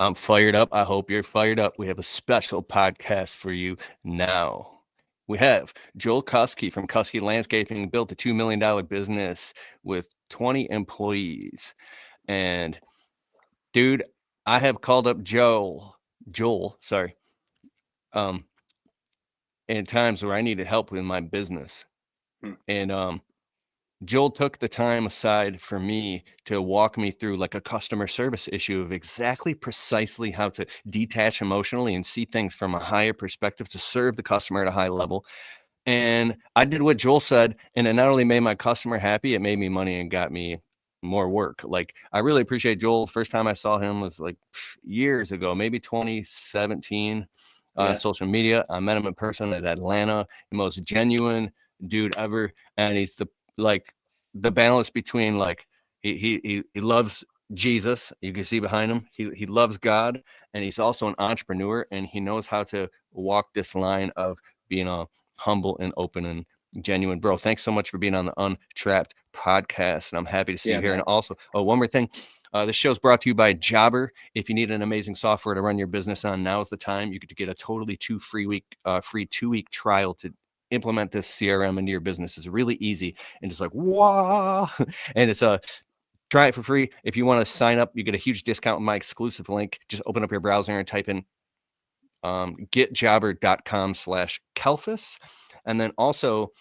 I'm fired up. I hope you're fired up. We have a special podcast for you now. We have Joel Kouski from Kouski Landscaping built a $2 million business with 20 employees. And dude, I have called up Joel, sorry, um, in times where I needed help with my business. Hmm. And Joel took the time aside for me to walk me through like a customer service issue of exactly precisely how to detach emotionally and see things from a higher perspective to serve the customer at a high level. And I did what Joel said, and it not only made my customer happy, it made me money and got me more work. Like I really appreciate Joel. First time I saw him was like years ago, maybe 2017 on Yeah. social media. I met him in person at Atlanta, the most genuine dude ever. And he's like the balance between like he loves Jesus. You can see behind him. He loves God, and he's also an entrepreneur, and he knows how to walk this line of being a humble and open and genuine. Bro, thanks so much for being on the Untrapped podcast. And I'm happy to see Yeah, you here. And man. also, oh, one more thing. This show is brought to you by Jobber. If you need an amazing software to run your business on, now is the time. You get a totally free 2 week trial to implement this CRM into your business. It's really easy and it's like wow, and it's a try it for free. If you want to sign up, you get a huge discount with my exclusive link. Just open up your browser and type in getjobber.com/Kelfus. And then also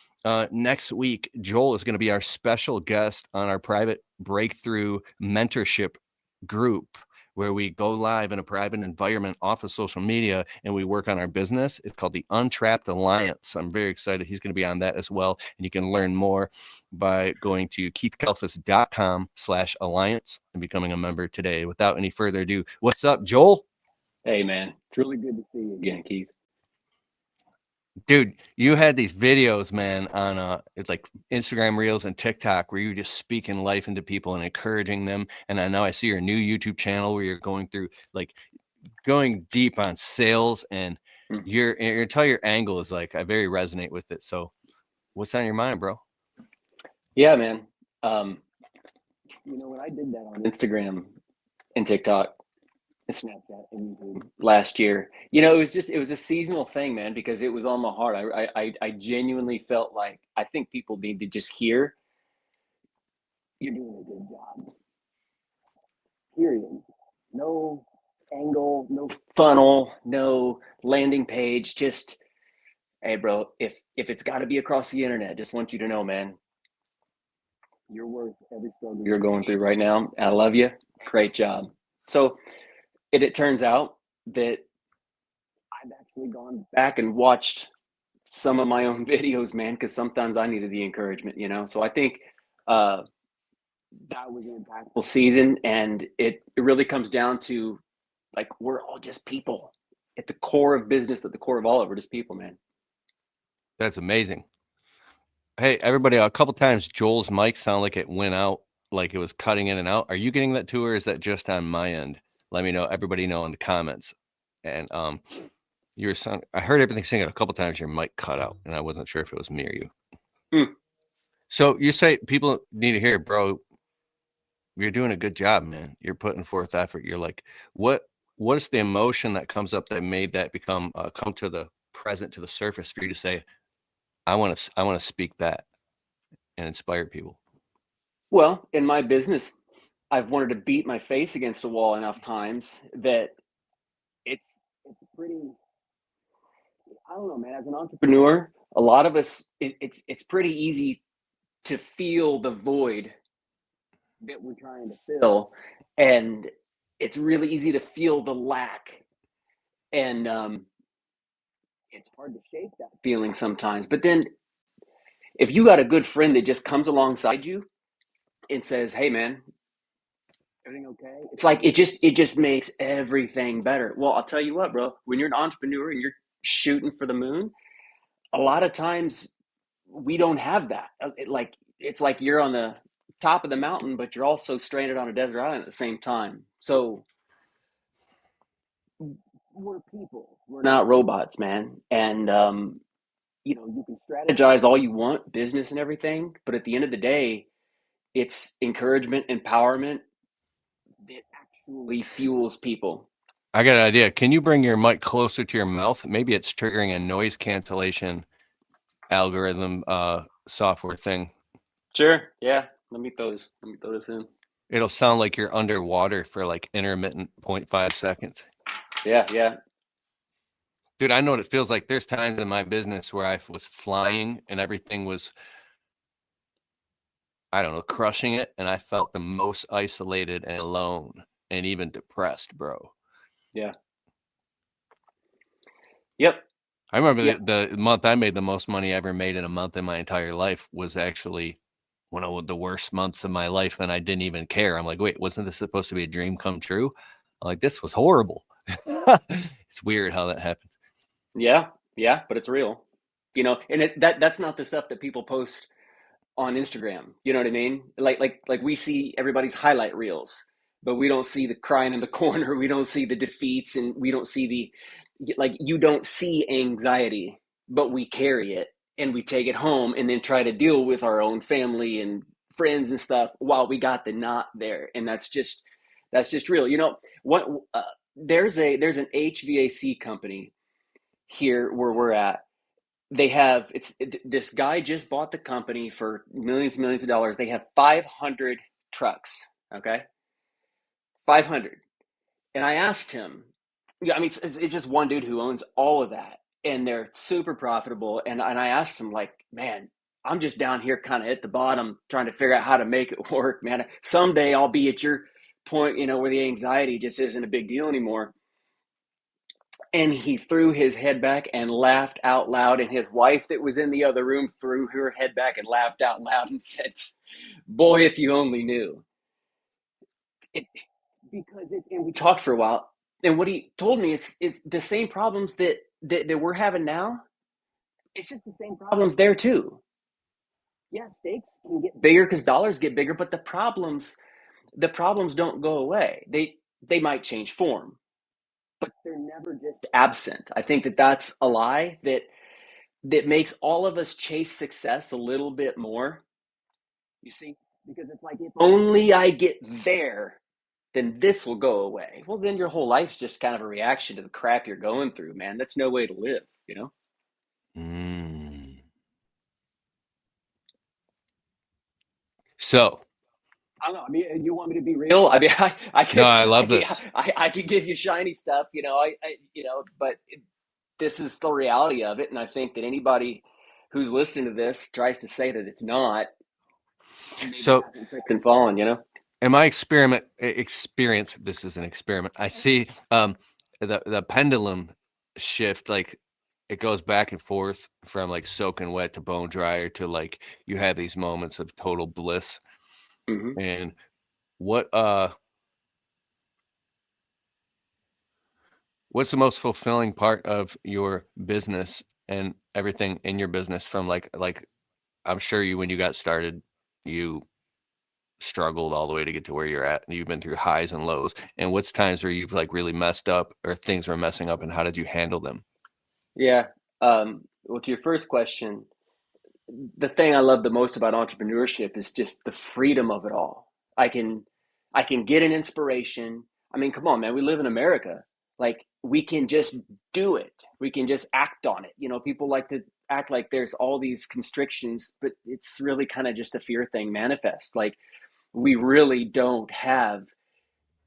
next week, Joel is going to be our special guest on our private breakthrough mentorship group where we go live in a private environment off of social media and we work on our business. It's called the Untrapped Alliance. I'm very excited. He's going to be on that as well. And you can learn more by going to keithkelfus.com/alliance and becoming a member today. Without any further ado, what's up, Joel? Hey, man. It's really good to see you again, Keith. Dude, you had these videos, man, on it's like Instagram Reels and TikTok where you're just speaking life into people and encouraging them. And I know I see your new YouTube channel where you're going through like going deep on sales and Hmm. your entire angle is like I very resonate with it. So what's on your mind, bro? Yeah, man. Um, when I did that on Instagram and TikTok and Snapchat and YouTube last year, it was a seasonal thing, man, because it was on my heart. I genuinely felt like I think people need to just hear you're doing a good job. Period. No angle, no funnel, no landing page. Just hey, bro. If it's got to be across the internet, just want you to know, man, you're worth every struggle you're going through right now. I love you. Great job. So it turns out that I've actually gone back and watched some of my own videos, man, because sometimes I needed the encouragement. So I think uh, that was an impactful season, and it really comes down to like we're all just people at the core of business, at the core of all of it, we're just people, man. That's amazing. Hey, everybody, a couple times Joel's mic sounded like it went out, like it was cutting in and out. Are you getting that too, or is that just on my end? Let me know, everybody know in the comments. And your son, I heard everything singing a couple times. Your mic cut out, and I wasn't sure if it was me or you. Hmm. So you say people need to hear, bro. You're doing a good job, man. You're putting forth effort. You're like, what? What is the emotion that comes up that made that become come to the present to the surface for you to say, I want to speak that and inspire people. Well, in my business, I've wanted to beat my face against a wall enough times that it's pretty. I don't know, man. As an entrepreneur, a lot of us, it's pretty easy to feel the void that we're trying to fill, and it's really easy to feel the lack, and it's hard to shake that feeling sometimes. But then, if you got a good friend that just comes alongside you and says, "Hey, man, everything okay?" It's like it just makes everything better. Well, I'll tell you what, bro. When you're an entrepreneur and you're shooting for the moon, a lot of times we don't have that. It's like you're on the top of the mountain, but you're also stranded on a desert island at the same time. So we're people. We're not robots, man. And you can strategize all you want, business and everything, but at the end of the day, it's encouragement, empowerment that actually fuels people. I got an idea. Can you bring your mic closer to your mouth? Maybe it's triggering a noise cancellation algorithm software thing. Sure. Yeah. Let me throw this in. It'll sound like you're underwater for like intermittent 0.5 seconds. Yeah. Yeah. Dude, I know what it feels like. There's times in my business where I was flying and everything was, I don't know, crushing it. And I felt the most isolated and alone and even depressed, bro. Yeah. Yep. I remember Yep. the month I made the most money I ever made in a month in my entire life was actually one of the worst months of my life. And I didn't even care. I'm like, wait, wasn't this supposed to be a dream come true? I'm like, this was horrible. It's weird how that happens. Yeah. Yeah. But it's real. And that's not the stuff that people post on Instagram. You know what I mean? Like we see everybody's highlight reels, but we don't see the crying in the corner. We don't see the defeats, and we don't see you don't see anxiety, but we carry it and we take it home and then try to deal with our own family and friends and stuff while we got the knot there. And that's just real. What there's an HVAC company here where we're at. This guy just bought the company for millions and millions of dollars. They have 500 trucks. Okay, 500. And I asked him, yeah, I mean, it's just one dude who owns all of that, and they're super profitable. And I asked him, like, man, I'm just down here kind of at the bottom trying to figure out how to make it work, man. Someday I'll be at your point, where the anxiety just isn't a big deal anymore. And he threw his head back and laughed out loud. And his wife, that was in the other room, threw her head back and laughed out loud and said, "Boy, if you only knew." It, and we talked for a while. And what he told me is the same problems that we're having now. It's just the same problems there too. Yeah, stakes can get bigger because dollars get bigger, but the problems don't go away. They might change form, but they're never just absent. I think that's a lie that makes all of us chase success a little bit more. You see, because it's like, if only I get there, then this will go away. Well, then your whole life's just kind of a reaction to the crap you're going through, man. That's no way to live. Mm. So, I don't know. I mean, you want me to be real? I mean, I no, could, I I love could, this. I could give you shiny stuff, but this is the reality of it. And I think that anybody who's listening to this tries to say that it's not, maybe So, hasn't tripped and fallen. in my experience, this is an experiment. I see the pendulum shift, like it goes back and forth from like soaking wet to bone dryer to like you have these moments of total bliss. Hmm. And what what's the most fulfilling part of your business and everything in your business from like I'm sure you when you got started, you struggled all the way to get to where you're at and you've been through highs and lows, and what's times where you've like really messed up or things were messing up and how did you handle them? Yeah. Well, to your first question, the thing I love the most about entrepreneurship is just the freedom of it all. I can I can get an inspiration. I mean, come on, man, we live in America. Like, we can just do it. We can just act on it. People like to act like there's all these constrictions, but it's really kind of just a fear thing manifest. Like, we really don't have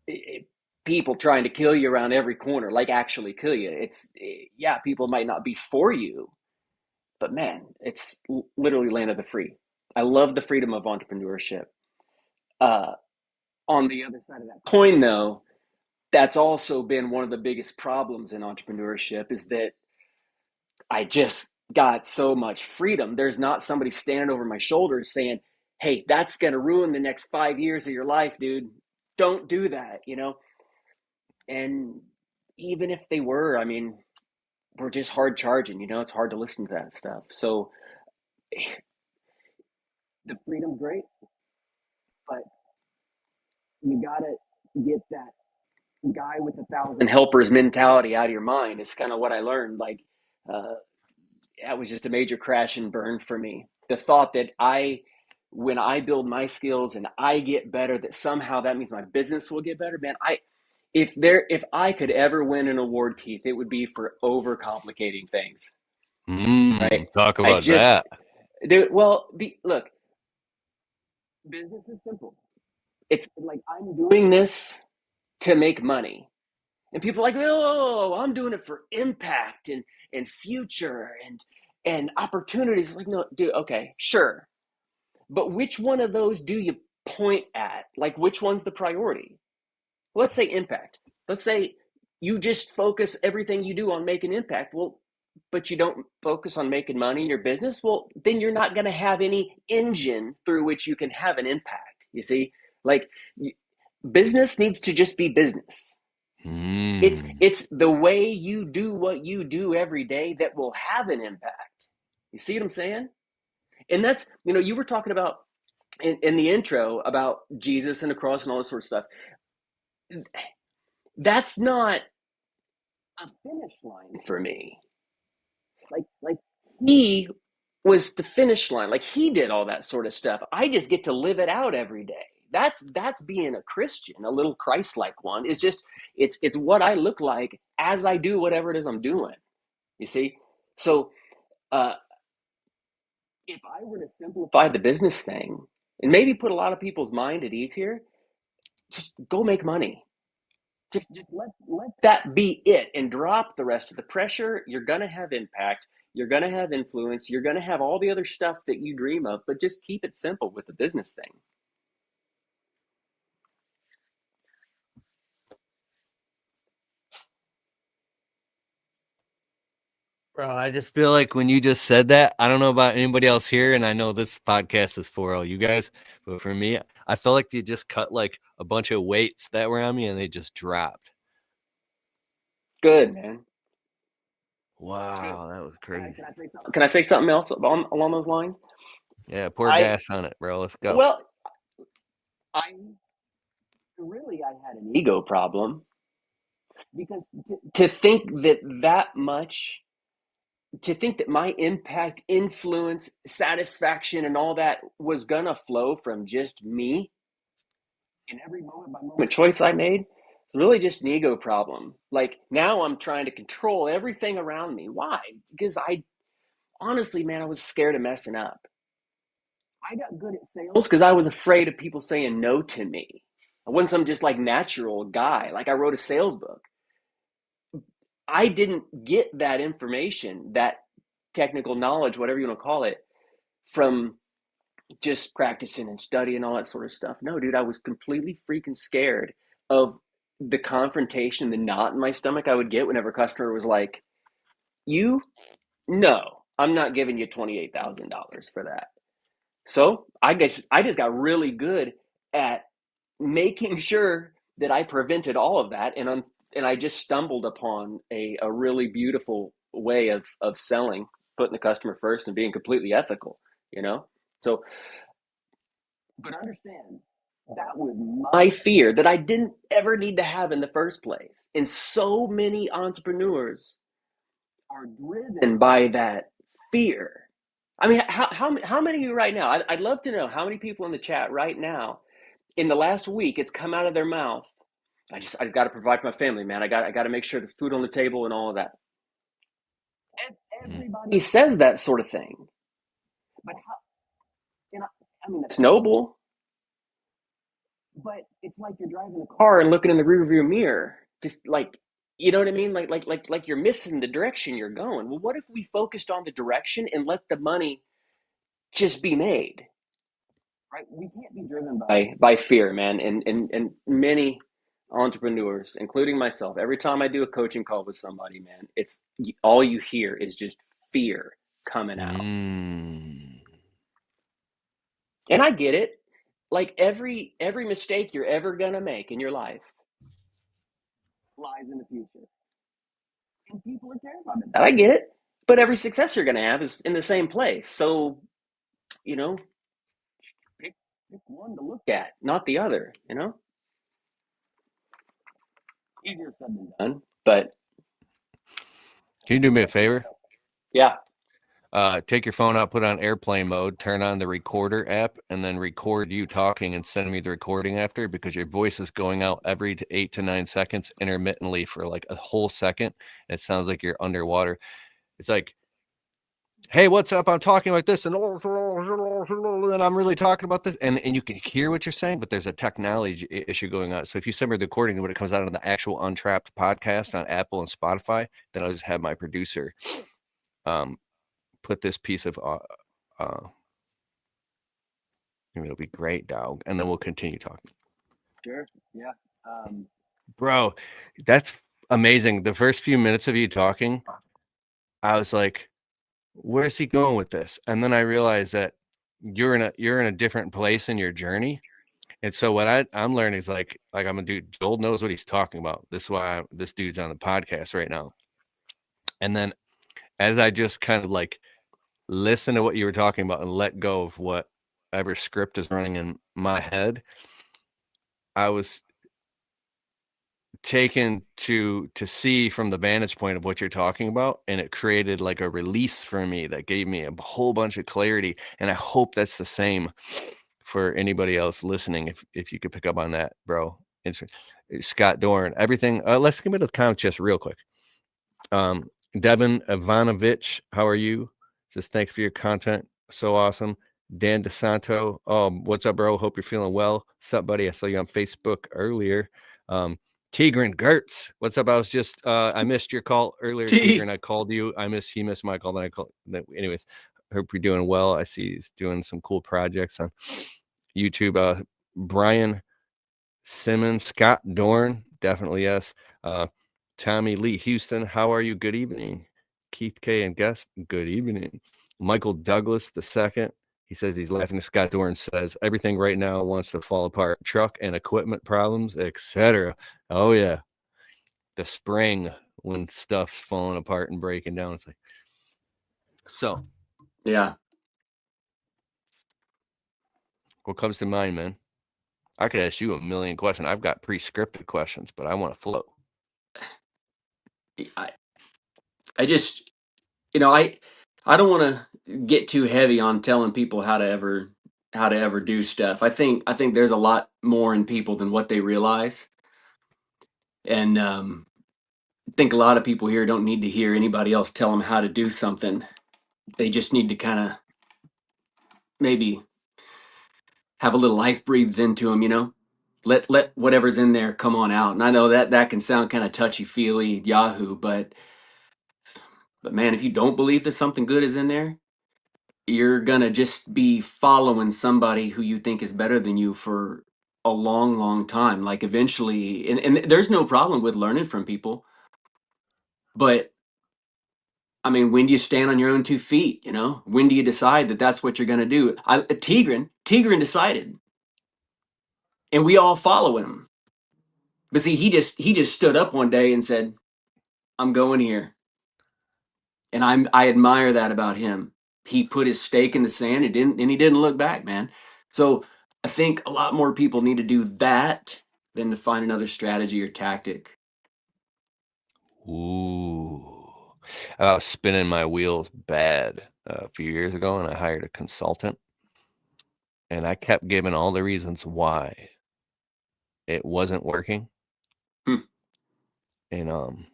eh, people trying to kill you around every corner, like actually kill you. Yeah, people might not be for you, but man, it's literally land of the free. I love the freedom of entrepreneurship. Uh, on the other side of that coin, though, that's also been one of the biggest problems in entrepreneurship is that I just got so much freedom. There's not somebody standing over my shoulders saying, "Hey, that's going to ruin the next 5 years of your life, dude. Don't do that." And even if they were, I mean, we're just hard charging. It's hard to listen to that stuff. So the freedom's great, but you gotta get that guy with 1,000 helpers mentality out of your mind. It's kind of what I learned. Like, uh, that was just a major crash and burn for me. The thought that when I build my skills and I get better, that somehow that means my business will get better. Man, If I could ever win an award, Keith, it would be for overcomplicating things, right? Talk I about just that. do well. Look, business is simple. It's like I'm doing this to make money, and people are like, oh, I'm doing it for impact and future and opportunities. Like, no, dude, okay, sure, but which one of those do you point at? Like, which one's the priority? Let's say impact. Let's say you just focus everything you do on making impact. Well, but you don't focus on making money in your business. Well, then you're not going to have any engine through which you can have an impact. You see, like business needs to just be business. Mm. It's the way you do what you do every day that will have an impact. You see what I'm saying? And that's, you were talking about in the intro about Jesus and the cross and all this sort of stuff. That's not a finish line for me. Like he was the finish line. Like he did all that sort of stuff. I just get to live it out every day. That's being a Christian, a little Christ-like one. It's just it's what I look like as I do whatever it is I'm doing. You see? So uh if I were to simplify the business thing and maybe put a lot of people's mind at ease here, just go make money. Just let that be it and drop the rest of the pressure. You're gonna have impact, you're gonna have influence, you're gonna have all the other stuff that you dream of, but just keep it simple with the business thing. Bro, I just feel like when you just said that, I don't know about anybody else here, and I know this podcast is for all you guys, but for me, I felt like you just cut like a bunch of weights that were on me and they just dropped. Good, man. Good. Wow, that was Can I, crazy. can I say something? Can I say something else along those lines? Yeah, pour I gas on it, bro. Let's go. well, I really I had an ego problem because to think that my impact, influence, satisfaction, and all that was gonna flow from just me in every moment by moment choice I made, it's really just an ego problem. Like now I'm trying to control everything around me. Why? Because I honestly, man, I was scared of messing up. I got good at sales because I was afraid of people saying no to me. I wasn't some just like natural guy. Like I wrote a sales book. I didn't get that information, that technical knowledge, whatever you want to call it, from just practicing and studying all that sort of stuff. No, dude, I was completely freaking scared of the confrontation, the knot in my stomach I would get whenever a customer was like, "You, no, I'm not giving you $28,000 for that." So I just got really good at making sure that I prevented all of that, and I just stumbled upon a really beautiful way of selling, putting the customer first and being completely ethical. You know, so but understand that was my fear that I didn't ever need to have in the first place. And so many entrepreneurs are driven by that fear. I mean, how many of you right now? I'd love to know how many people in the chat right now in the last week it's come out of their mouth. I just got to provide for my family, man. I got to make sure there's food on the table and all of that. Mm. Everybody says that sort of thing, but how? You know, I mean, that's noble. But it's like you're driving a car and looking in the rearview mirror, just like you know what I mean, like you're missing the direction you're going. Well, what if we focused on the direction and let the money just be made? Right? We can't be driven by fear, man. And many entrepreneurs, including myself, every time I do a coaching call with somebody, man, it's all you hear is just fear coming out. Mm. And I get it. Like every mistake you're ever gonna make in your life lies in the future. And people are terrified of that. I get it. But every success you're going to have is in the same place. So, you know, pick, pick one to look at, not the other, you know? Easier said than done. But Can you do me a favor? yeah, take your phone out, put it on airplane mode, turn on the recorder app, and then record you talking and send me the recording after, because your voice is going out every 8 to 9 seconds intermittently for like a whole second. And it sounds like you're underwater. It's like, hey, what's up? I'm talking like this, and I'm really talking about this, and you can hear what you're saying, but there's a technology issue going on. So if you send me the recording when it comes out on the actual Untrapped podcast on Apple and Spotify, then I'll just have my producer put this piece of it'll be great, dog, and then we'll continue talking. Sure. Yeah. Bro, that's amazing. The first few minutes of you talking, I was like, where's he going with this? And then I realized that you're in a different place in your journey. And so what I'm learning is like I'm gonna do. Joel knows what he's talking about. This is why this dude's on the podcast right now. And then as I just kind of like listen to what you were talking about and let go of whatever script is running in my head, I was taken to see from the vantage point of what you're talking about, and it created like a release for me that gave me a whole bunch of clarity. And I hope that's the same for anybody else listening. If you could pick up on that, bro. It's Scott Dorn, everything. Let's get into the comments just real quick. Devin Ivanovich, how are you? Says thanks for your content, so awesome. Dan DeSanto, what's up, bro? Hope you're feeling well. What's up, buddy? I saw you on Facebook earlier. Tigran Gertz, what's up? I was just I missed your call earlier, Tigran. I called you. He missed my call. Then I called. Anyways, hope you're doing well. I see he's doing some cool projects on YouTube. Brian Simmons, Scott Dorn, definitely yes. Tommy Lee Houston, how are you? Good evening. Keith K and guest, good evening. Michael Douglas the second, he says he's laughing. Scott Dorn says everything right now wants to fall apart. Truck and equipment problems, etc. Oh yeah, the spring when stuff's falling apart and breaking down. It's like, so yeah. What comes to mind, man? I could ask you a million questions. I've got pre-scripted questions, but I want to flow. I just, I don't want to get too heavy on telling people how to ever do stuff. I think there's a lot more in people than what they realize, and I think a lot of people here don't need to hear anybody else tell them how to do something. They just need to kind of maybe have a little life breathed into them. Let whatever's in there come on out. And I know that can sound kind of touchy feely, Yahoo, but man, if you don't believe that something good is in there, you're gonna just be following somebody who you think is better than you for a long, long time. Like eventually, and there's no problem with learning from people, but I mean, when do you stand on your own 2 feet? When do you decide that that's what you're gonna do? Tigran decided, and we all follow him. But see, he just stood up one day and said, "I'm going here," and I admire that about him. He put his stake in the sand. He didn't look back, man. So I think a lot more people need to do that than to find another strategy or tactic. Ooh, I was spinning my wheels bad a few years ago, and I hired a consultant, and I kept giving all the reasons why it wasn't working. Hmm. And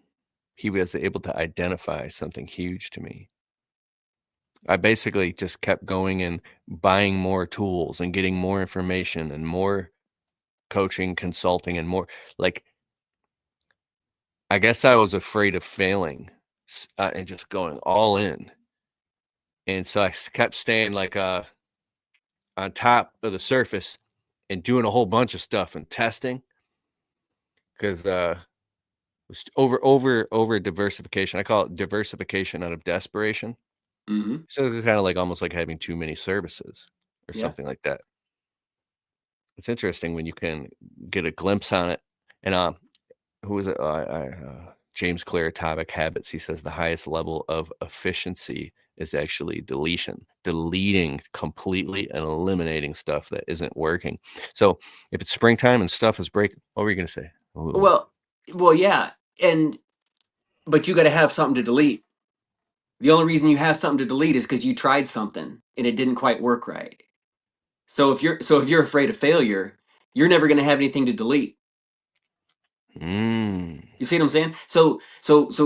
he was able to identify something huge to me. I basically just kept going and buying more tools and getting more information and more coaching, consulting, and more. Like, I guess I was afraid of failing and just going all in. And so I kept staying like on top of the surface and doing a whole bunch of stuff and testing, because was over diversification. I call it diversification out of desperation. Mm-hmm. So it's kind of like almost like having too many services or Yeah. something like that. It's interesting when you can get a glimpse on it. And who was it? James Clear, Atomic Habits. He says the highest level of efficiency is actually deleting completely and eliminating stuff that isn't working. So if it's springtime and stuff is breaking, what were you going to say? Ooh. Well, yeah, but you got to have something to delete. The only reason you have something to delete is because you tried something and it didn't quite work right. So if you're afraid of failure, you're never going to have anything to delete. Mm. You see what I'm saying? So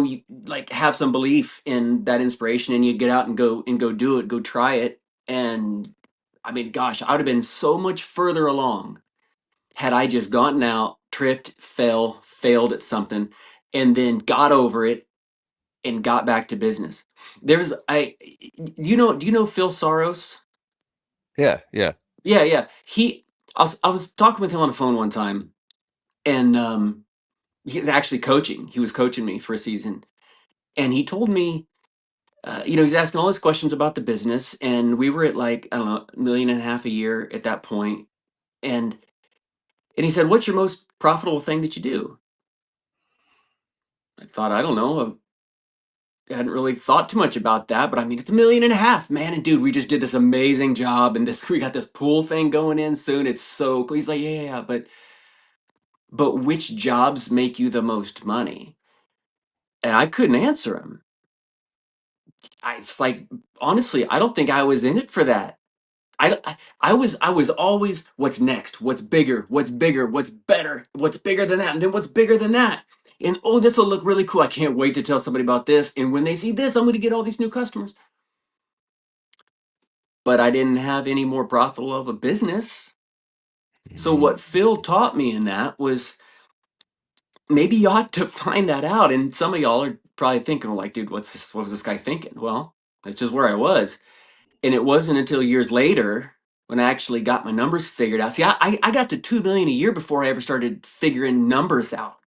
you like have some belief in that inspiration, and you get out and go do it, go try it. And I mean, gosh, I would have been so much further along had I just gotten out, tripped, failed at something, and then got over it and got back to business. There's I do you know Phil Soros? Yeah, yeah. Yeah, yeah. I was talking with him on the phone one time, and he was actually coaching. He was coaching me for a season, and he told me, he's asking all these questions about the business, and we were at like I don't know, 1.5 million a year at that point, and he said, "What's your most profitable thing that you do?" I thought, I don't know. I hadn't really thought too much about that, but I mean, it's 1.5 million, man. And dude, we just did this amazing job, and this we got this pool thing going in soon. It's so cool. He's like, yeah, yeah, yeah, but which jobs make you the most money? And I couldn't answer him. It's like, honestly, I don't think I was in it for that. I was always what's next, what's bigger, what's better, what's bigger than that, and then what's bigger than that. And oh, this will look really cool. I can't wait to tell somebody about this. And when they see this, I'm going to get all these new customers. But I didn't have any more profitable of a business. So Mm. what Phil taught me in that was maybe you ought to find that out. And some of y'all are probably thinking, well, like, dude, what was this guy thinking? Well, that's just where I was. And it wasn't until years later when I actually got my numbers figured out. See, I got to 2 million a year before I ever started figuring numbers out.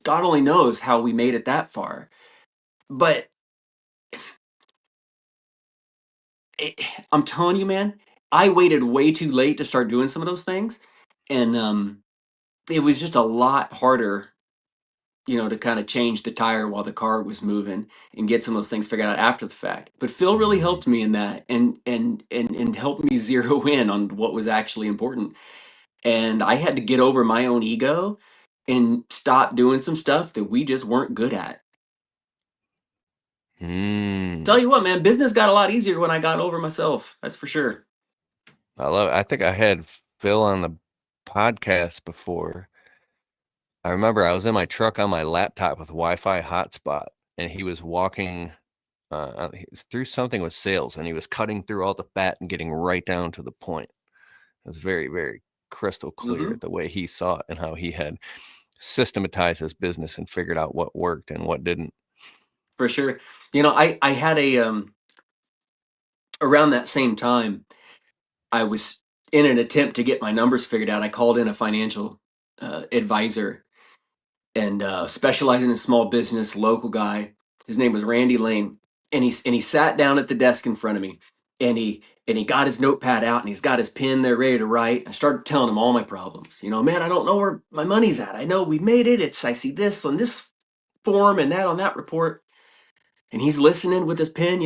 God only knows how we made it that far. But it, I'm telling you, man, I waited way too late to start doing some of those things. And it was just a lot harder, to kind of change the tire while the car was moving and get some of those things figured out after the fact. But Phil really Mm. helped me in that, and helped me zero in on what was actually important. And I had to get over my own ego and stop doing some stuff that we just weren't good at. Tell Mm. you what, man, business got a lot easier when I got over myself. That's for sure. I love it. I think I had Phil on the podcast before. I remember I was in my truck on my laptop with Wi-Fi hotspot, and he was walking he was through something with sales, and he was cutting through all the fat and getting right down to the point. It was very, very crystal clear Hmm. the way he saw it and how he had systematized his business and figured out what worked and what didn't. For sure. I had around that same time, I was in an attempt to get my numbers figured out. I called in a financial advisor, and specializing in small business, local guy. His name was Randy Lane, and he sat down at the desk in front of me, and he got his notepad out, and he's got his pen there ready to write. I started telling him all my problems. Man, I don't know where my money's at. I know we made it. I see this on this form and that on that report, and he's listening with his pen.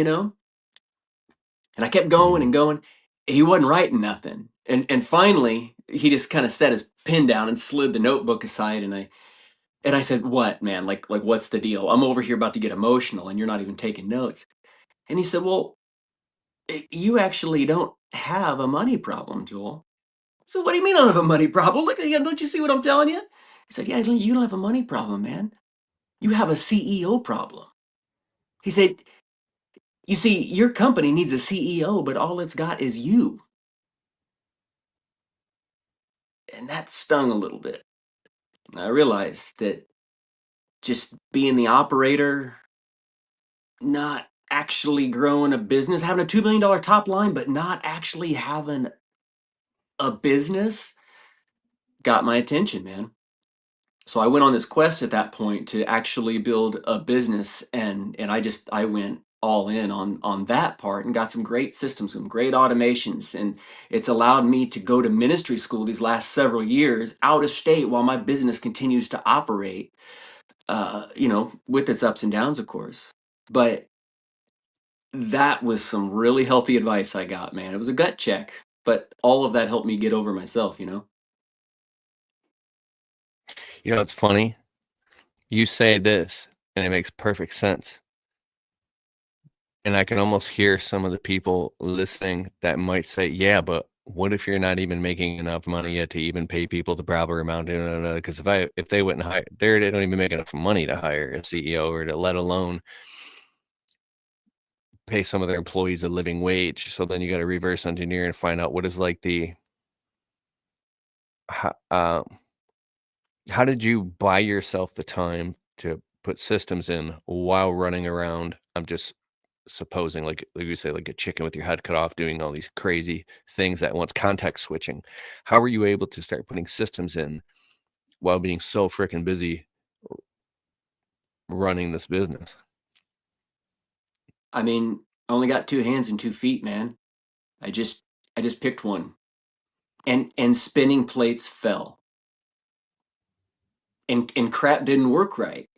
And I kept going Mm. and going. He wasn't writing nothing, and finally he just kind of set his pen down and slid the notebook aside, and I said, "What, man? Like, what's the deal? I'm over here about to get emotional, and you're not even taking notes." And he said, "Well, you actually don't have a money problem, Joel." So, what do you mean I don't have a money problem? Look, don't you see what I'm telling you? He said, "Yeah, you don't have a money problem, man. You have a CEO problem." He said, "You see, your company needs a CEO, but all it's got is you." And that stung a little bit. I realized that just being the operator, not actually growing a business, having a $2 million top line, but not actually having a business got my attention, man. So I went on this quest at that point to actually build a business, and I went all in on that part and got some great systems, some great automations, and it's allowed me to go to ministry school these last several years out of state while my business continues to operate, with its ups and downs, of course. But that was some really healthy advice I got, man. It was a gut check, but all of that helped me get over myself. It's funny. You say this, and it makes perfect sense. And I can almost hear some of the people listening that might say, yeah, but what if you're not even making enough money yet to even pay people the proper amount? Because if they wouldn't hire, they don't even make enough money to hire a CEO or to let alone pay some of their employees a living wage. So then you got to reverse engineer and find out what is like how did you buy yourself the time to put systems in while running around? I'm just supposing, like you say, like a chicken with your head cut off, doing all these crazy things at once, context switching. How were you able to start putting systems in while being so freaking busy running this business? I mean, I only got 2 hands and 2 feet, man. I just picked one. And spinning plates fell. And crap didn't work right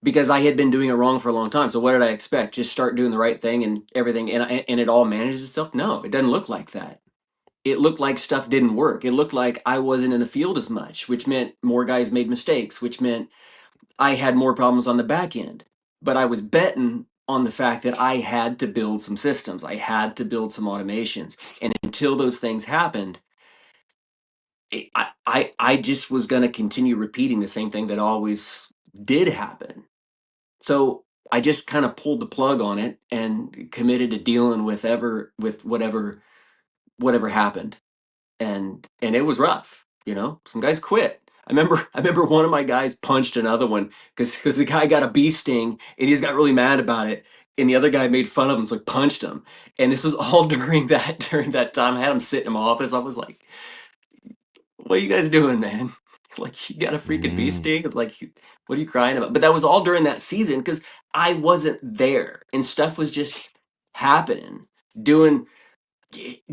because I had been doing it wrong for a long time. So what did I expect? Just start doing the right thing and everything and it all manages itself? No, it doesn't look like that. It looked like stuff didn't work. It looked like I wasn't in the field as much, which meant more guys made mistakes, which meant I had more problems on the back end. But I was betting on the fact that I had to build some systems. I had to build some automations. And until those things happened, I just was going to continue repeating the same thing that always did happen. So I just kind of pulled the plug on it and committed to dealing with whatever happened. And it was rough, you know. Some guys quit. I remember one of my guys punched another one because the guy got a bee sting and he just got really mad about it. And the other guy made fun of him, so he punched him. And this was all during that time. I had him sit in my office. I was like, "What are you guys doing, man? Like, you got a freaking bee Mm. sting? It's like, what are you crying about?" But that was all during that season because I wasn't there and stuff was just happening. Doing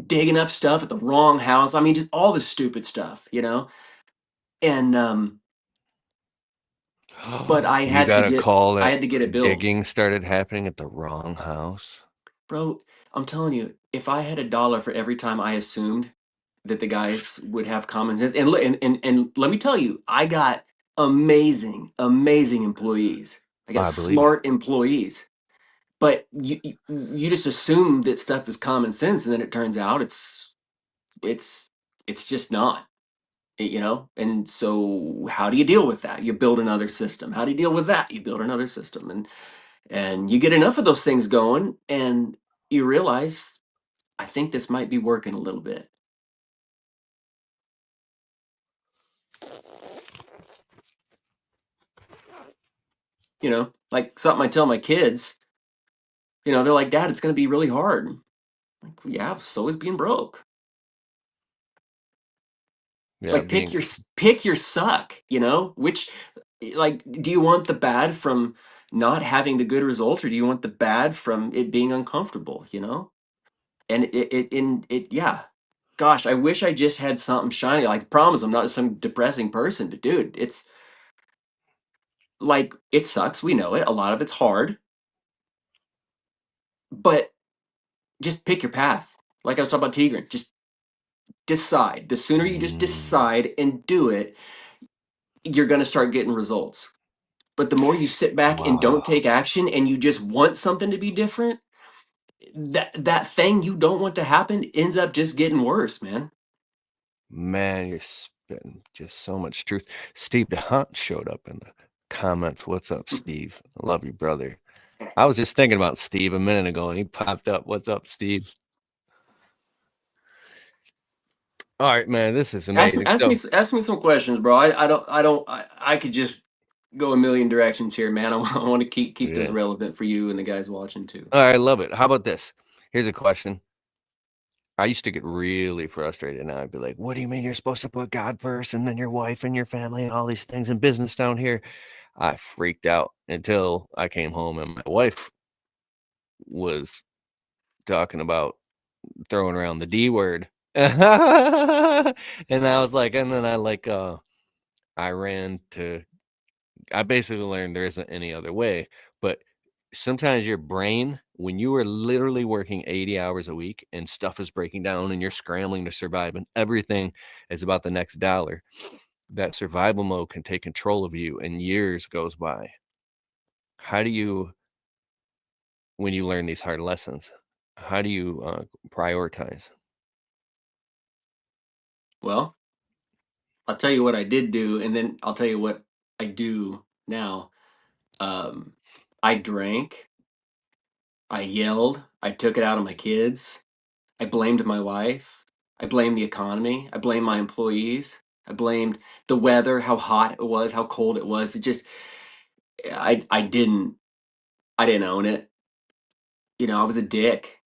digging up stuff at the wrong house. I mean, just all the stupid stuff, you know? And but You got a call I that had to get it built. digging started happening at the wrong house? Bro, I'm telling you, if I had a dollar for every time I assumed that the guys would have common sense, and let me tell you, I got amazing, amazing employees. I got I believe it. smart employees. But you just assume that stuff is common sense, and then it turns out it's it's just not. You know. And so how do you deal with that? You build another system. How do you deal with that? You build another system. And you get enough of those things going and you realize, I think this might be working a little bit. You know, like something I tell my kids, you know, they're like, "Dad, it's going to be really hard." Like, yeah, so is being broke. Yeah, Like, pick your suck, you know? Which, like, do you want the bad from not having the good results, or do you want the bad from it being uncomfortable, you know? And yeah. Gosh, I wish I just had something shiny. Like, promise I'm not some depressing person, but dude, it's like, it sucks. We know it. A lot of it's hard, but just pick your path. Like I was talking about Tigran, just decide. The sooner you just mm, decide and do it, you're going to start getting results. But the more you sit back and don't wow. take action and you just want something to be different, that thing you don't want to happen ends up just getting worse, man. Man, you're spitting just so much truth. Steve the Hunt showed up in the comments. What's up, Steve? I love you, brother. I was just thinking about Steve a minute ago and he popped up. What's up, Steve? All right, man, this is amazing. So, Ask me some questions, bro. I could just go a million directions here, man. I want to keep this yeah. relevant for you and the guys watching too. All right, I love it. How about this? Here's a question. I used to get really frustrated. Now I'd be like, what do you mean you're supposed to put God first and then your wife and your family and all these things in business down here? I freaked out until I came home and my wife was talking about throwing around the D word. And I was like, and then I basically learned there isn't any other way. But sometimes your brain, when you are literally working 80 hours a week and stuff is breaking down and you're scrambling to survive and everything is about the next dollar, that survival mode can take control of you and years goes by. How do you when you learn these hard lessons? How do you prioritize? Well, I'll tell you what I did do, and then I'll tell you what I do now. Um, I drank, I yelled, I took it out on my kids, I blamed my wife, I blamed the economy, I blamed my employees, I blamed the weather, how hot it was, how cold it was. It just, I didn't own it. You know, I was a dick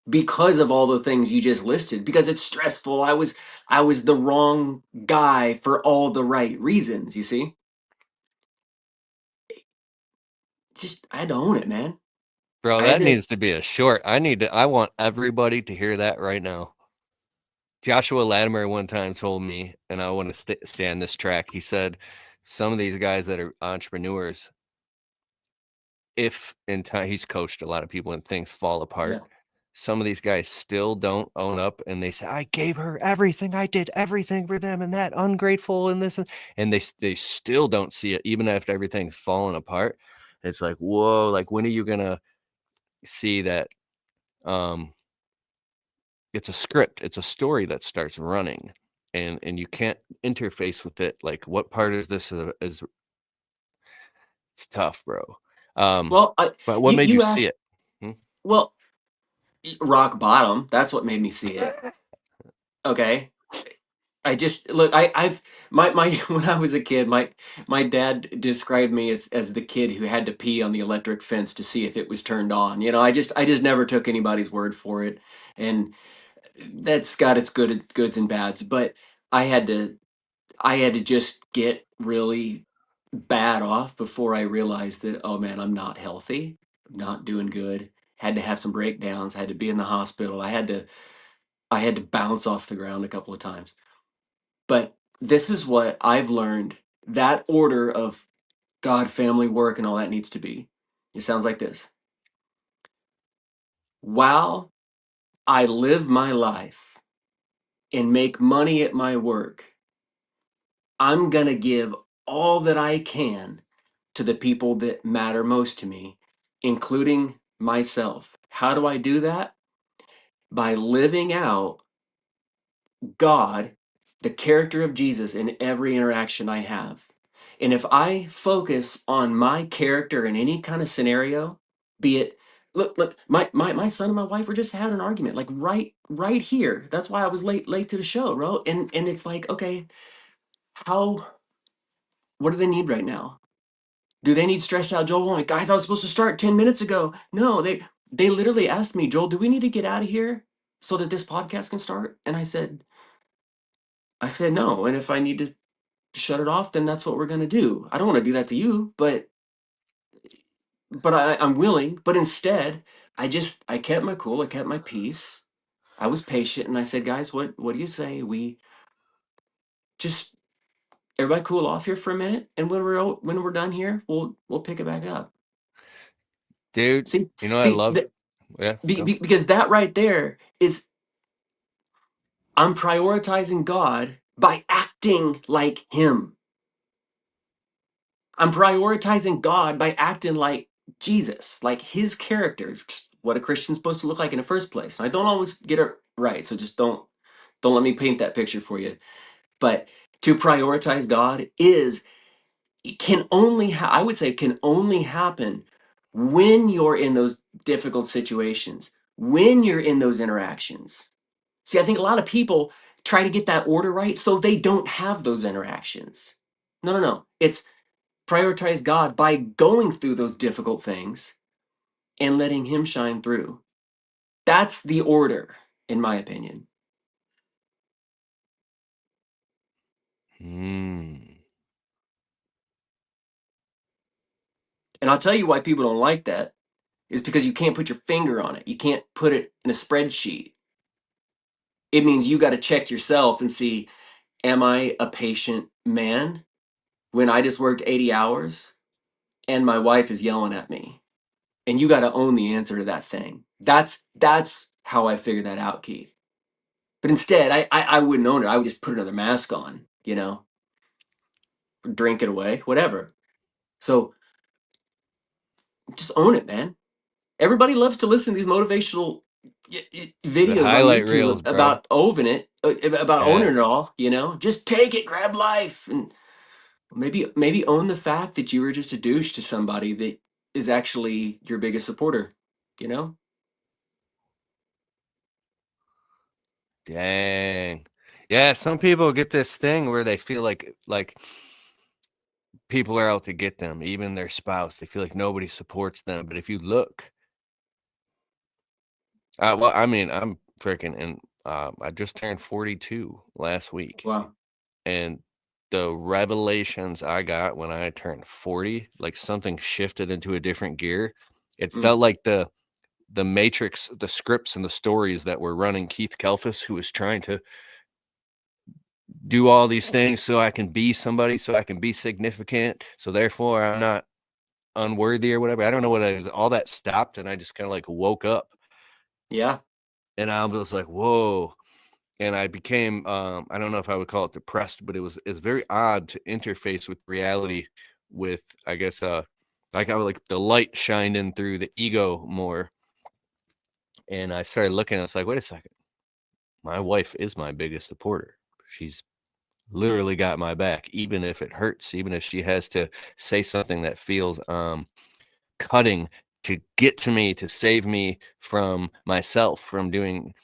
because of all the things you just listed, because it's stressful. I was the wrong guy for all the right reasons, you see? Just I had to own it, man. Bro, I had that to. needs to be a short. I want everybody to hear that right now. Joshua Latimer one time told me, and I want to stand this track. He said, some of these guys that are entrepreneurs, if in time he's coached a lot of people and things fall apart, Yeah. some of these guys still don't own up, and they say, I gave her everything, I did everything for them, and that ungrateful and this, and they still don't see it even after everything's fallen apart. It's like, whoa, like when are you gonna see that um it's a script, it's a story that starts running, and you can't interface with it? Like, what part is this is it's tough, bro. Well, But what you made you you see asked. it? Hmm? Well, rock bottom. That's what made me see it. Okay. I just look. I've my when I was a kid, my dad described me as the kid who had to pee on the electric fence to see if it was turned on. You know, I just never took anybody's word for it, and that's got its goods and bads. But I had to I had to just get really bad off before I realized that, oh man, I'm not healthy. I'm not doing good. Had to have some breakdowns, had to be in the hospital. I had to bounce off the ground a couple of times. But this is what I've learned, that order of God, family, work, and all that needs to be. It sounds like this. While I live my life and make money at my work, I'm going to give all that I can to the people that matter most to me, including myself. How do I do that? By living out God, the character of Jesus in every interaction I have. And if I focus on my character in any kind of scenario, be it look, my son and my wife were just had an argument, like right here. That's why I was late to the show, bro. And it's like, okay, how what do they need right now? Do they need stretched out Joel? I'm like, guys, I was supposed to start 10 minutes ago. No, they literally asked me, Joel, do we need to get out of here so that this podcast can start? And I said no. And if I need to shut it off, then that's what we're gonna do. I don't want to do that to you, but I'm willing. But instead, I kept my cool, I kept my peace. I was patient and I said, guys, what do you say? We just everybody cool off here for a minute, and when we're done here, we'll pick it back up. Dude, See, you know, I see, love, yeah, go. because that right there is I'm prioritizing God by acting like Him. I'm prioritizing God by acting like Jesus, like His character, what a Christian's supposed to look like in the first place. And I don't always get it right, so just don't let me paint that picture for you. But to prioritize God is it can only I would say can only happen when you're in those difficult situations, when you're in those interactions. See, I think a lot of people try to get that order right so they don't have those interactions. No, no, no. It's prioritize God by going through those difficult things and letting Him shine through. That's the order, in my opinion. Mm. And I'll tell you why people don't like that is because you can't put your finger on it. You can't put it in a spreadsheet. It means you got to check yourself and see, am I a patient man when I just worked 80 hours and my wife is yelling at me? And you got to own the answer to that thing. That's how I figured that out, Keith. But instead, I wouldn't own it. I would just put another mask on, drink it away, whatever. So just own it, man. Everybody loves to listen to these motivational The videos on highlight reels, YouTube bro. about owning it, about owning it Yes. all. Just take it, grab life, and maybe own the fact that you were just a douche to somebody that is actually your biggest supporter. You know? Dang. Yeah, some people get this thing where they feel like people are out to get them, even their spouse. They feel like nobody supports them. But if you look, well, I mean, I'm freaking, and I just turned 42 last week, Wow. and the revelations I got when I turned 40, like something shifted into a different gear. It Mm. felt like the Matrix, the scripts and the stories that were running Keith Kelfis, who was trying to do all these things so I can be somebody, so I can be significant. So therefore, I'm not unworthy or whatever. I don't know what it is. All that stopped, and I just kind of like woke up, Yeah. and I was like, whoa. And I became, I don't know if I would call it depressed, but it's very odd to interface with reality with, I guess, like I was like the light shined in through the ego more. And I started looking, I was like, wait a second. My wife is my biggest supporter. She's literally got my back, even if it hurts, even if she has to say something that feels cutting to get to me, to save me from myself, from doing,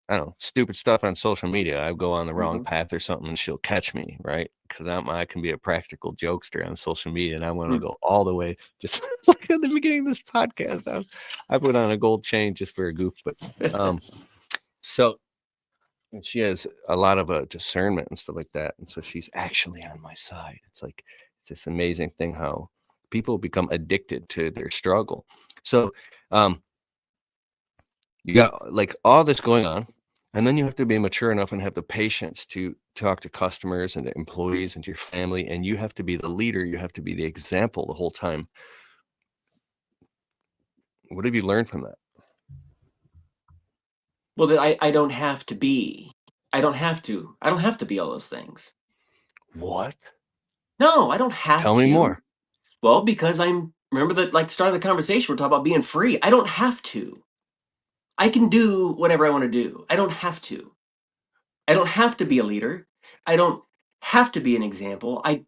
I don't know, stupid stuff on social media. I go on the wrong Mhm. path or something and she'll catch me, right? Because I can be a practical jokester on social media, and I want to Mm. go all the way. Just like at the beginning of this podcast, I put on a gold chain just for a goof, but so, and she has a lot of discernment and stuff like that, and so she's actually on my side. It's like it's this amazing thing how people become addicted to their struggle. So, um, you got like all this going on, and then you have to be mature enough and have the patience to talk to customers and to employees and to your family, and you have to be the leader. You have to be the example the whole time. What have you learned from that? Well, that I don't have to be. I don't have to. I don't have to be all those things. What? No, I don't have Tell me to. more. Well, because remember that, like, start of the conversation, we're talking about being free. I don't have to. I can do whatever I want to do. I don't have to. I don't have to be a leader. I don't have to be an example. I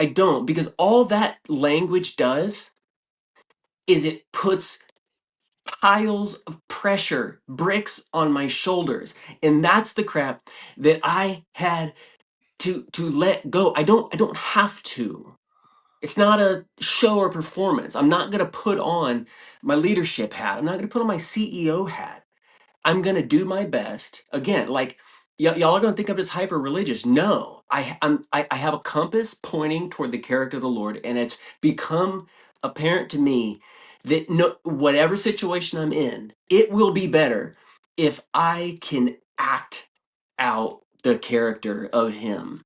don't, because all that language does is it puts piles of pressure, bricks on my shoulders. And that's the crap that I had to let go. I don't have to. It's not a show or performance. I'm not going to put on my leadership hat. I'm not going to put on my CEO hat. I'm going to do my best. Again, like, y'all are going to think I'm just hyper religious. No, I have a compass pointing toward the character of the Lord, and it's become apparent to me that no, whatever situation I'm in, it will be better if I can act out the character of Him.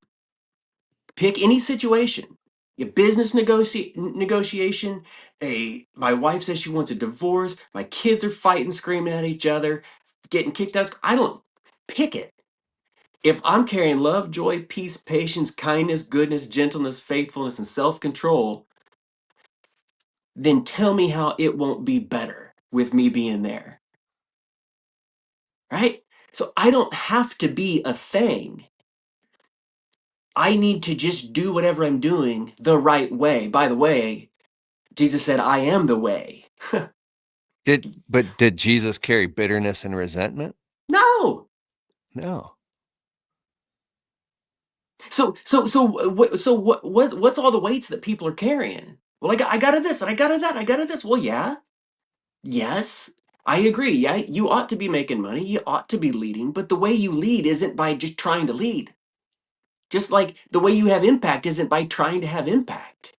Pick any situation. A business negotiation, my wife says she wants a divorce, my kids are fighting, screaming at each other, getting kicked out. I don't pick it. If I'm carrying love, joy, peace, patience, kindness, goodness, gentleness, faithfulness, and self-control, then tell me how it won't be better with me being there. Right? So I don't have to be a thing. I need to just do whatever I'm doing the right way. By the way, Jesus said, I am the way. Did Jesus carry bitterness and resentment? No. No. What's all the weights that people are carrying? Well, I got to this and I got to that. I got to this. Well, yeah. Yes. I agree. Yeah, you ought to be making money. You ought to be leading, but the way you lead isn't by just trying to lead. Just like the way you have impact isn't by trying to have impact.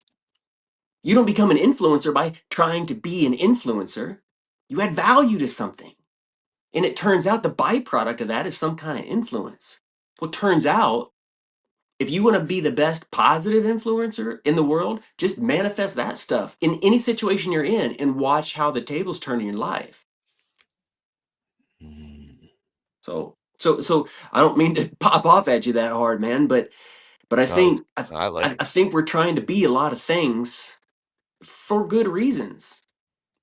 You don't become an influencer by trying to be an influencer. You add value to something. And it turns out the byproduct of that is some kind of influence. Well, it turns out if you want to be the best positive influencer in the world, just manifest that stuff in any situation you're in and watch how the tables turn in your life. Mm. So I don't mean to pop off at you that hard, man, but I Oh, think I like it. I think we're trying to be a lot of things for good reasons.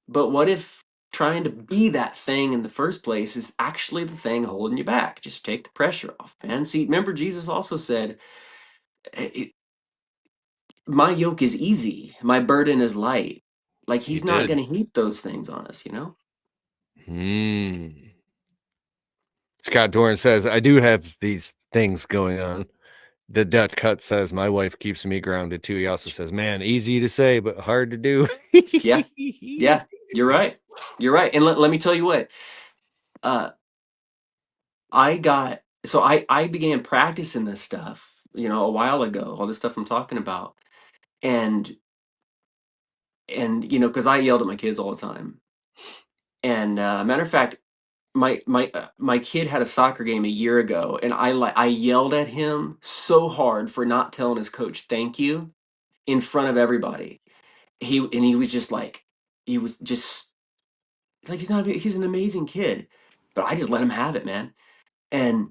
But what if trying to be that thing in the first place is actually the thing holding you back? Just take the pressure off, man. See, remember Jesus also said, my yoke is easy, my burden is light. Like He he's not did. going to heap those things on us, you know? Scott Doran says, I do have these things going on. The Dutch Cut says, my wife keeps me grounded too. He also says, man, easy to say, but hard to do. Yeah. Yeah. You're right. You're right. And let me tell you what, I began practicing this stuff, a while ago, all this stuff I'm talking about. And, cause I yelled at my kids all the time. And, matter of fact, my kid had a soccer game a year ago, and I yelled at him so hard for not telling his coach thank you in front of everybody. He was just like, he was just like, he's an amazing kid, but I just let him have it, man. And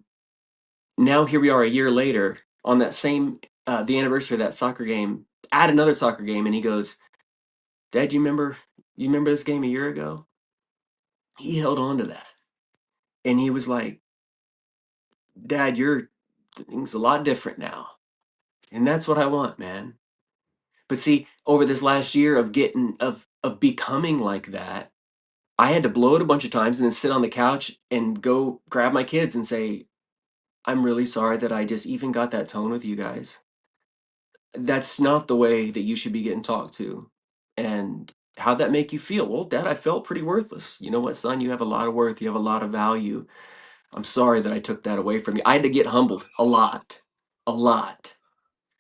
now here we are a year later on that same the anniversary of that soccer game, at another soccer game, and he goes, Dad, you remember this game a year ago? He held on to that, and he was like, Dad, things a lot different now. And that's what I want, man. But see, over this last year of becoming like that, I had to blow it a bunch of times and then sit on the couch and go grab my kids and say, I'm really sorry that I just even got that tone with you guys. That's not the way that you should be getting talked to. And how'd that make you feel? Well, Dad, I felt pretty worthless. You know what, son? You have a lot of worth. You have a lot of value. I'm sorry that I took that away from you. I had to get humbled a lot. A lot.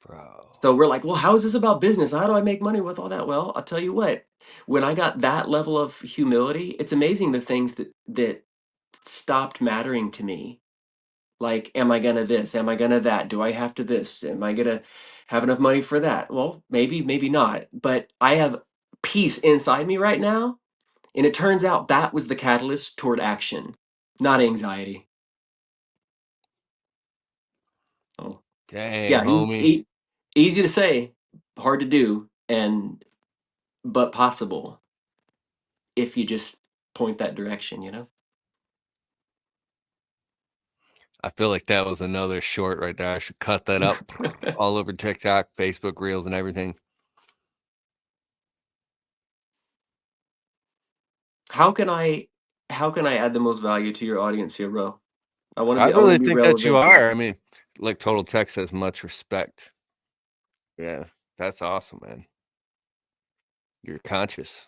Bro. So we're like, well, how is this about business? How do I make money with all that? Well, I'll tell you what, when I got that level of humility, it's amazing the things that stopped mattering to me. Like, am I gonna this? Am I gonna that? Do I have to this? Am I gonna have enough money for that? Well, maybe, maybe not. But I have peace inside me right now. And it turns out that was the catalyst toward action, not anxiety. Oh, Dang, yeah, homie. easy to say, hard to do, but possible if you just point that direction. I feel like that was another short right there. I should cut that up all over TikTok, Facebook Reels, and everything. How can I add the most value to your audience here, bro? I I want really to be think that you relevant here. are. I mean, like Total Tech says, much respect. Yeah, that's awesome, man. You're conscious.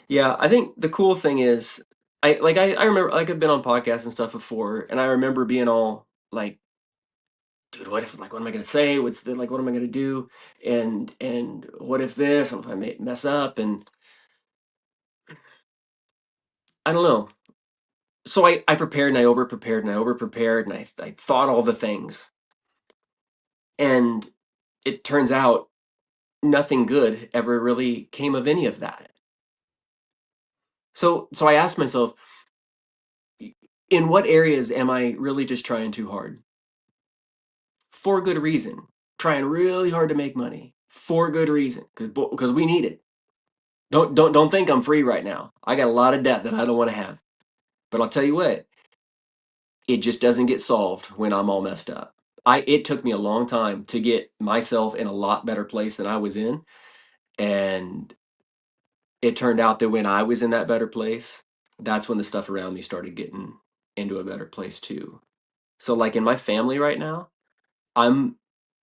Yeah, I think the cool thing is I remember, like, I've been on podcasts and stuff before, and I remember being all like, dude, what am I gonna say? What am I gonna do? And what if this? And if I may mess up? And I don't know. So I prepared and I over prepared and I over prepared and I thought all the things. And it turns out nothing good ever really came of any of that. So I asked myself, in what areas am I really just trying too hard? For good reason. Trying really hard to make money for good reason, because we need it. Don't think I'm free right now. I got a lot of debt that I don't want to have. But I'll tell you what, it just doesn't get solved when I'm all messed up. It took me a long time to get myself in a lot better place than I was in, and it turned out that when I was in that better place, that's when the stuff around me started getting into a better place too. So like in my family right now, I'm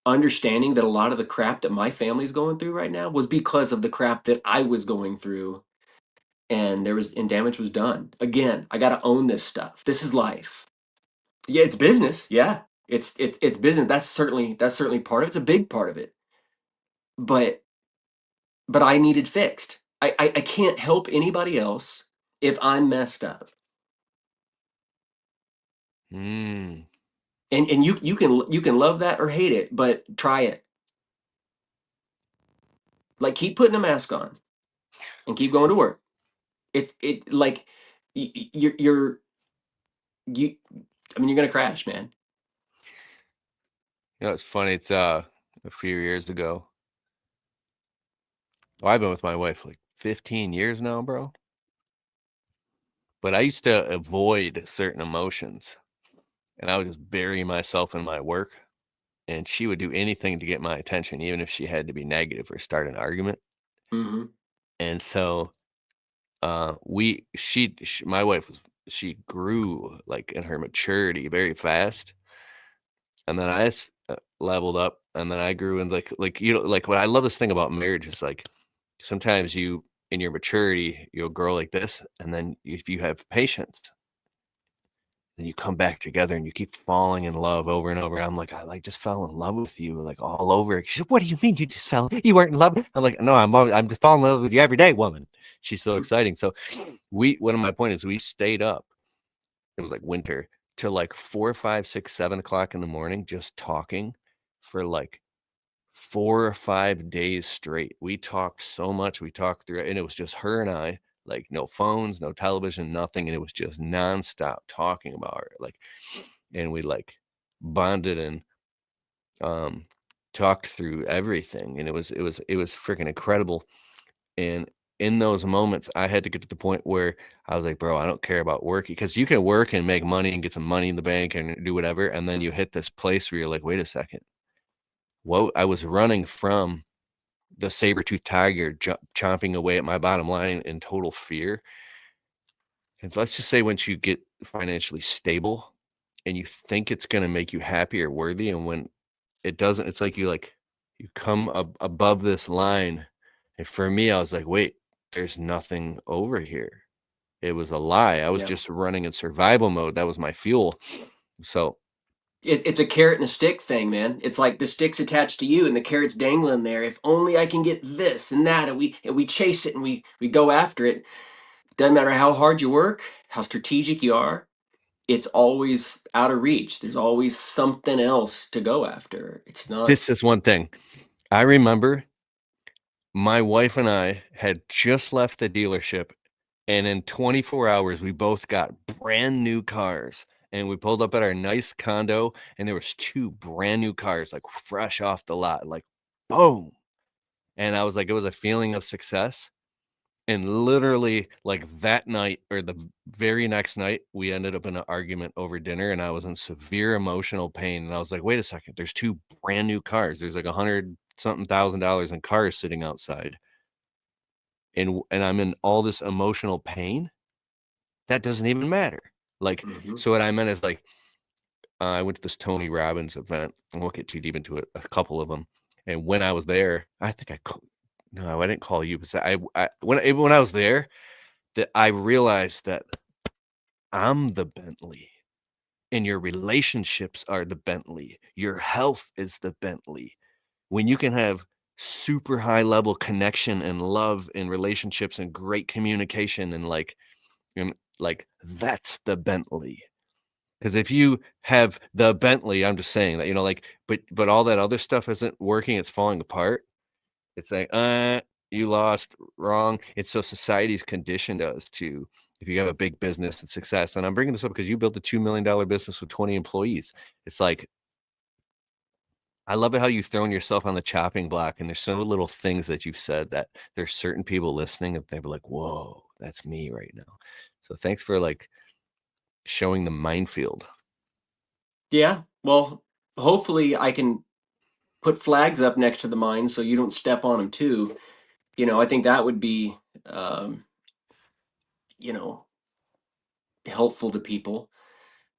understanding that a lot of the crap that my family's going through right now was because of the crap that I was going through, and damage was done. Again, I got to own this stuff. This is life. Yeah, it's business. Yeah. It's business. That's certainly part of it. It's a big part of it. But I needed fixed. I can't help anybody else if I'm messed up. Mm. And you can love that or hate it, but try it. Like, keep putting a mask on and keep going to work. It like you're you I mean, you're gonna crash, man. You know, it's funny. It's a few years ago. Well, I've been with my wife like 15 years now, bro. But I used to avoid certain emotions, and I would just bury myself in my work. And she would do anything to get my attention, even if she had to be negative or start an argument. Mhm. And so, my wife she grew like in her maturity very fast, and then leveled up, and then I grew in like what I love this thing about marriage is like sometimes you in your maturity you'll grow like this, and then if you have patience, then you come back together and you keep falling in love over and over. I'm like, I like just fell in love with you like all over. She said, "What do you mean you just fell? You weren't in love?" I'm like, "No, I'm just falling in love with you every day, woman." She's so exciting. So one of my point is we stayed up. It was like winter till like 4, 5, 6, 7 o'clock in the morning, just talking for like 4 or 5 days straight. We talked so much. We talked through it, and it was just her and I, like no phones, no television, nothing. And it was just nonstop talking about her. Like, and we like bonded and um talked through everything. And it was freaking incredible. And in those moments, I had to get to the point where I was like, bro, I don't care about work, because you can work and make money and get some money in the bank and do whatever. And then you hit this place where you're like, wait a second. What I was running from the saber-toothed tiger chomping away at my bottom line in total fear. And let's just say once you get financially stable and you think it's going to make you happy or worthy, and when it doesn't, it's like you come above this line. And for me, I was like, wait, there's nothing over here. It was a lie. I was Yeah. just running in survival mode. That was my fuel. So It's a carrot and a stick thing, man. It's like the stick's attached to you and the carrot's dangling there. If only I can get this and that, and we chase it and we go after it. Doesn't matter how hard you work, how strategic you are, it's always out of reach. There's always something else to go after. It's not. this is one thing. I remember my wife and I had just left the dealership, and in 24 hours, we both got brand new cars. And we pulled up at our nice condo, and there was 2 brand new cars, like fresh off the lot, like boom. And I was like, it was a feeling of success. And literally, like that night or the very next night, we ended up in an argument over dinner, and I was in severe emotional pain. And I was like, wait a second, there's 2 brand new cars. There's like 100 something $1,000 in cars sitting outside. And I'm in all this emotional pain. That doesn't even matter. Like, Mhm. so what I meant is like, I went to this Tony Robbins event. I won't get too deep into it, a couple of them. And when I was there, I think no, I didn't call you, but when I was there, that I realized that I'm the Bentley, and your relationships are the Bentley. Your health is the Bentley. When you can have super high level connection and love and relationships and great communication and like that's the Bentley. Because if you have the Bentley, I'm just saying that, like, but all that other stuff isn't working, it's falling apart. It's like, you lost, wrong. It's so society's conditioned us to, if you have a big business and success, and I'm bringing this up because you built a $2 million business with 20 employees. It's like, I love it how you've thrown yourself on the chopping block, and there's so little things that you've said that there's certain people listening and they're like, whoa, that's me right now. So thanks for like showing the minefield. Yeah. Well, hopefully I can put flags up next to the mine so you don't step on them too. I think that would be, um, you know, helpful to people.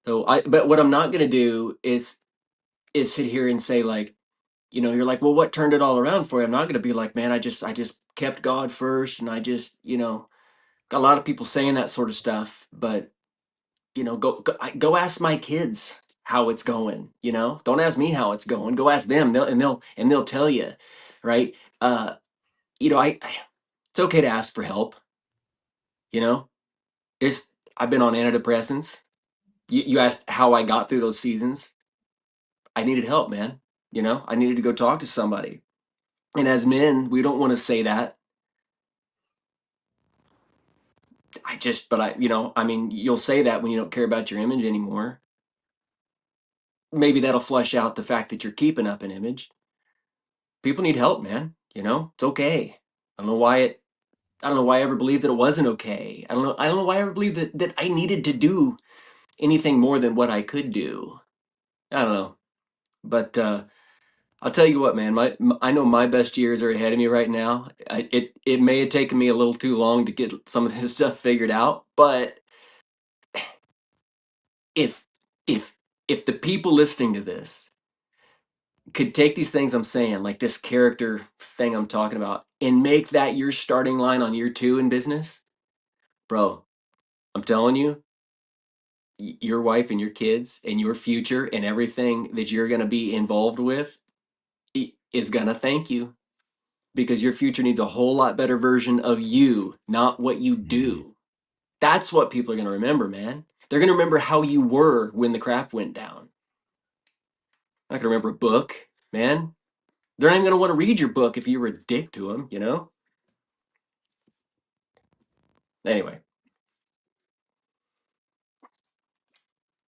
But what I'm not going to do is sit here and say like, you're like, well, what turned it all around for you? I'm not going to be like, man, I just kept God first, and I just, got a lot of people saying that sort of stuff. But go ask my kids how it's going. Don't ask me how it's going. Go ask them. They'll tell you, right? It's okay to ask for help. You know, there's I've been on antidepressants. You asked how I got through those seasons. I needed help, man. I needed to go talk to somebody. And as men, we don't want to say that. I mean, you'll say that when you don't care about your image anymore. Maybe that'll flush out the fact that you're keeping up an image. people need help, man. You know, it's okay. I don't know why it. I don't know why I ever believed that it wasn't okay. I don't know. I don't know why I ever believed that I needed to do anything more than what I could do. I don't know. But I'll tell you what, man. I know my best years are ahead of me right now. It may have taken me a little too long to get some of this stuff figured out, but if if if the people listening to this could take these things I'm saying, like this character thing I'm talking about, and make that your starting line on year 2 in business, bro, I'm telling you, your wife and your kids and your future and everything that you're going to be involved with is going to thank you, because your future needs a whole lot better version of you, not what you Mhm. do. That's what people are going to remember, man. They're going to remember how you were when the crap went down. Not going to remember a book, man. They're not even going to want to read your book if you were a dick to them, you know? Anyway.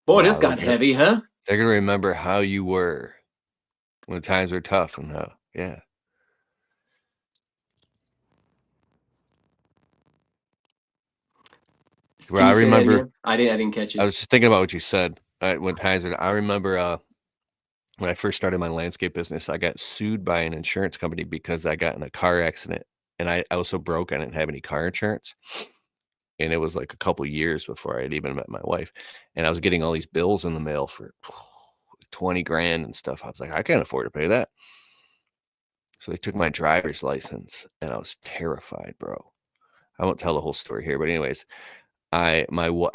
Boy, this Wow, got heavy, huh? they're gonna remember how you were when times were tough and how yeah. Well, Can I you say that remember again? I didn't catch I it. was just thinking about what you said, when times were I remember, when I first started my landscape business, I got sued by an insurance company because I got in a car accident, and I was so broke, I didn't have any car insurance, and it was, like, a couple years before I had even met my wife, and I was getting all these bills in the mail for 20 grand and stuff. I was like, "I can't afford to pay that." So they took my driver's license, and I was terrified, bro. I won't tell the whole story here, but anyways, I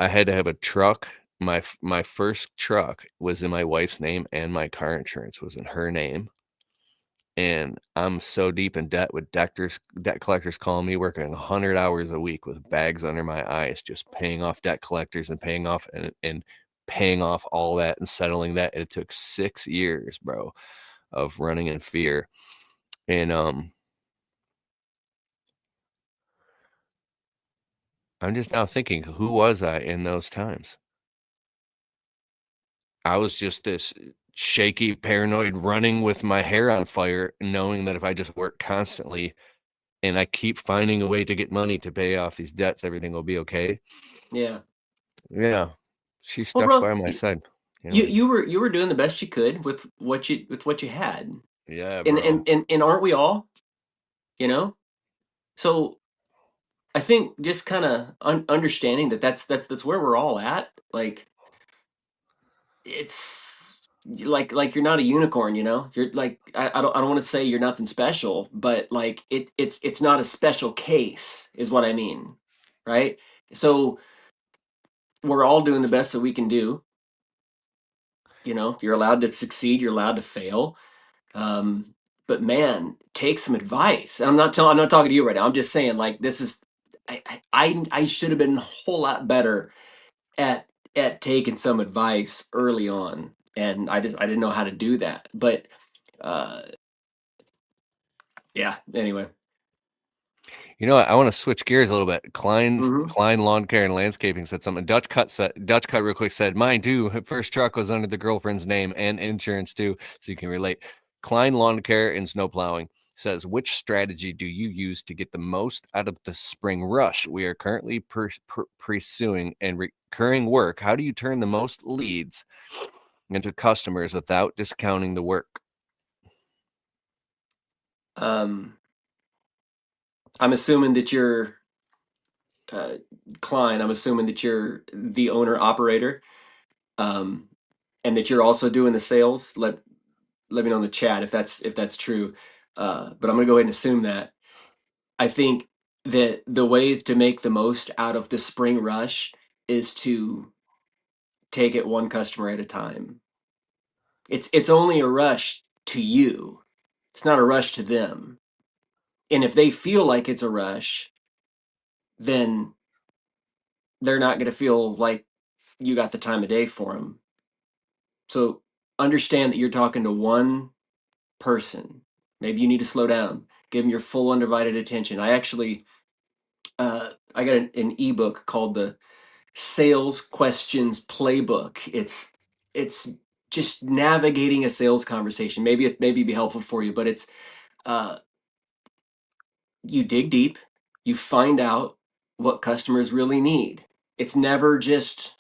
had to have a truck. My first truck was in my wife's name, and my car insurance was in her name, and I'm so deep in debt with debt collectors calling me, working 100 hours a week with bags under my eyes, just paying off debt collectors and paying off and paying off all that and settling that. And it took 6 years, bro, of running in fear. And I'm just now thinking, who was I in those times? I was just this shaky, paranoid, running with my hair on fire, knowing that if I just work constantly and I keep finding a way to get money to pay off these debts, everything will be okay. Yeah. Yeah. She Well, stuck bro, by my side. you Anyways. you were doing the best you could with what you had. Yeah, And bro. aren't we all, you know? So I think just kind of understanding that that's where we're all at. Like it's like you're not a unicorn, you know. You're like I don't want to say you're nothing special, but like it's not a special case, is what I mean, right? So we're all doing the best that we can do. You know, you're allowed to succeed, you're allowed to fail. Um, but man, take some advice. And I'm not talking to you right now. I'm just saying, like, this is I should have been a whole lot better at taking some advice early on, and I didn't know how to do that. But uh, yeah. Anyway. You know what? I want to switch gears a little bit. Hmm. Klein Lawn Care and Landscaping said something. Dutch Cut real quick said, mine too. First truck was under the girlfriend's name and insurance too, so you can relate. Klein Lawn Care and Snow Plowing says, which strategy do you use to get the most out of the spring rush? We are currently pursuing and recurring work. How do you turn the most leads into customers without discounting the work? Um, I'm assuming that you're uh, Klein. I'm assuming that you're the owner operator, um, and that you're also doing the sales. Let me know in the chat if that's true. But I'm gonna go ahead and assume that. I think that the way to make the most out of the spring rush is to take it one customer at a time. It's only a rush to you. It's not a rush to them. And if they feel like it's a rush, then they're not going to feel like you got the time of day for them. So understand that you're talking to one person. Maybe you need to slow down. Give them your full undivided attention. I got an ebook called the Sales Questions Playbook. It's just navigating a sales conversation. Maybe it be helpful for you, but You dig deep, you find out what customers really need. It's never just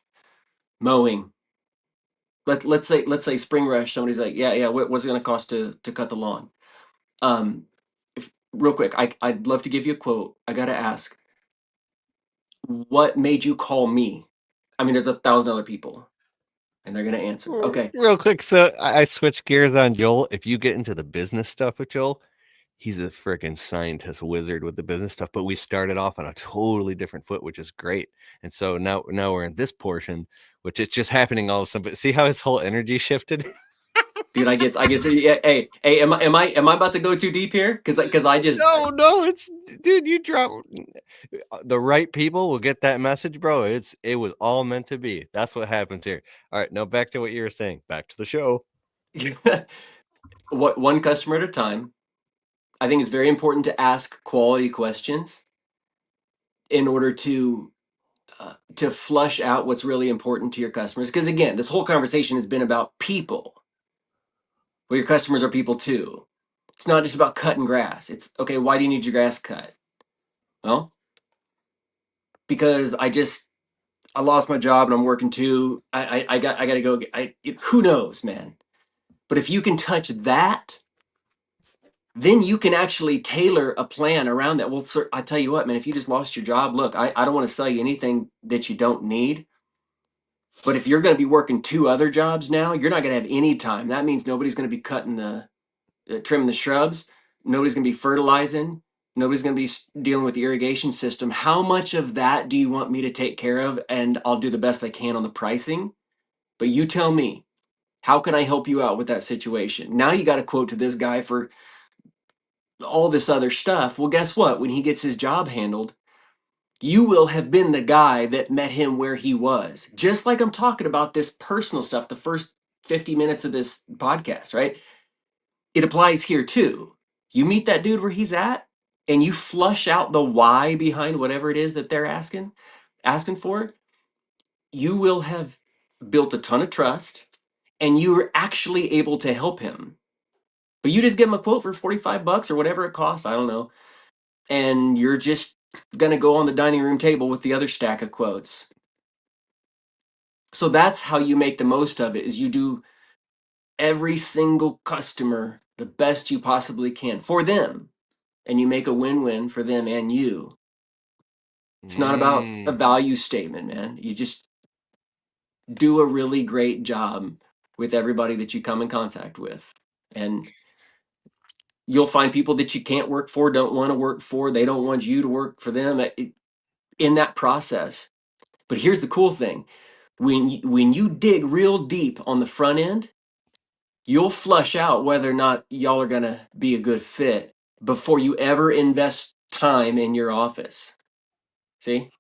mowing. Let's say spring rush. Somebody's like, yeah, what's it going to cost to cut the lawn? If real quick, I'd love to give you a quote. I got to ask, what made you call me? I mean, there's 1,000 other people, and they're going to answer. Okay, Real quick, so I switched gears on Joel. If you get into the business stuff with Joel, he's a freaking scientist wizard with the business stuff. But we started off on a totally different foot, which is great. And so now we're in this portion, which it's just happening all of a sudden. But see how his whole energy shifted? dude, I guess, yeah, hey, am I about to go too deep here? Because I just, No, it's dude, you drop the right people will get that message, bro. It was all meant to be. That's what happens here. All right, now back to what you were saying. Back to the show. what one customer at a time. I think it's very important to ask quality questions in order to flush out what's really important to your customers. Because again, this whole conversation has been about people. Well, your customers are people too. It's not just about cutting grass. It's okay. Why do you need your grass cut? Well, because I lost my job and I'm working too. I got to go. Who knows, man? But if you can touch that, then you can actually tailor a plan around that. Well, sir, I tell you what, man, if you just lost your job, look, I don't want to sell you anything that you don't need. But if you're going to be working 2 other jobs now, you're not going to have any time. That means nobody's going to be trimming the shrubs. Nobody's going to be fertilizing. Nobody's going to be dealing with the irrigation system. How much of that do you want me to take care of? And I'll do the best I can on the pricing. But you tell me, how can I help you out with that situation? Now you got a quote to this guy for all this other stuff. Well, guess what? When he gets his job handled, you will have been the guy that met him where he was. Just like I'm talking about this personal stuff, the first 50 minutes of this podcast, right? It applies here too. You meet that dude where he's at and you flush out the why behind whatever it is that they're asking for, you will have built a ton of trust and you're actually able to help him. But you just give him a quote for 45 bucks or whatever it costs, I don't know. And you're just going to go on the dining room table with the other stack of quotes. So that's how you make the most of it, is you do every single customer the best you possibly can for them, and you make a win-win for them and you. It's not about a value statement, man. You just do a really great job with everybody that you come in contact with. And you'll find people that you can't work for, don't want to work for, they don't want you to work for them in that process. But here's the cool thing. When you dig real deep on the front end, you'll flush out whether or not y'all are going to be a good fit before you ever invest time in your office. See?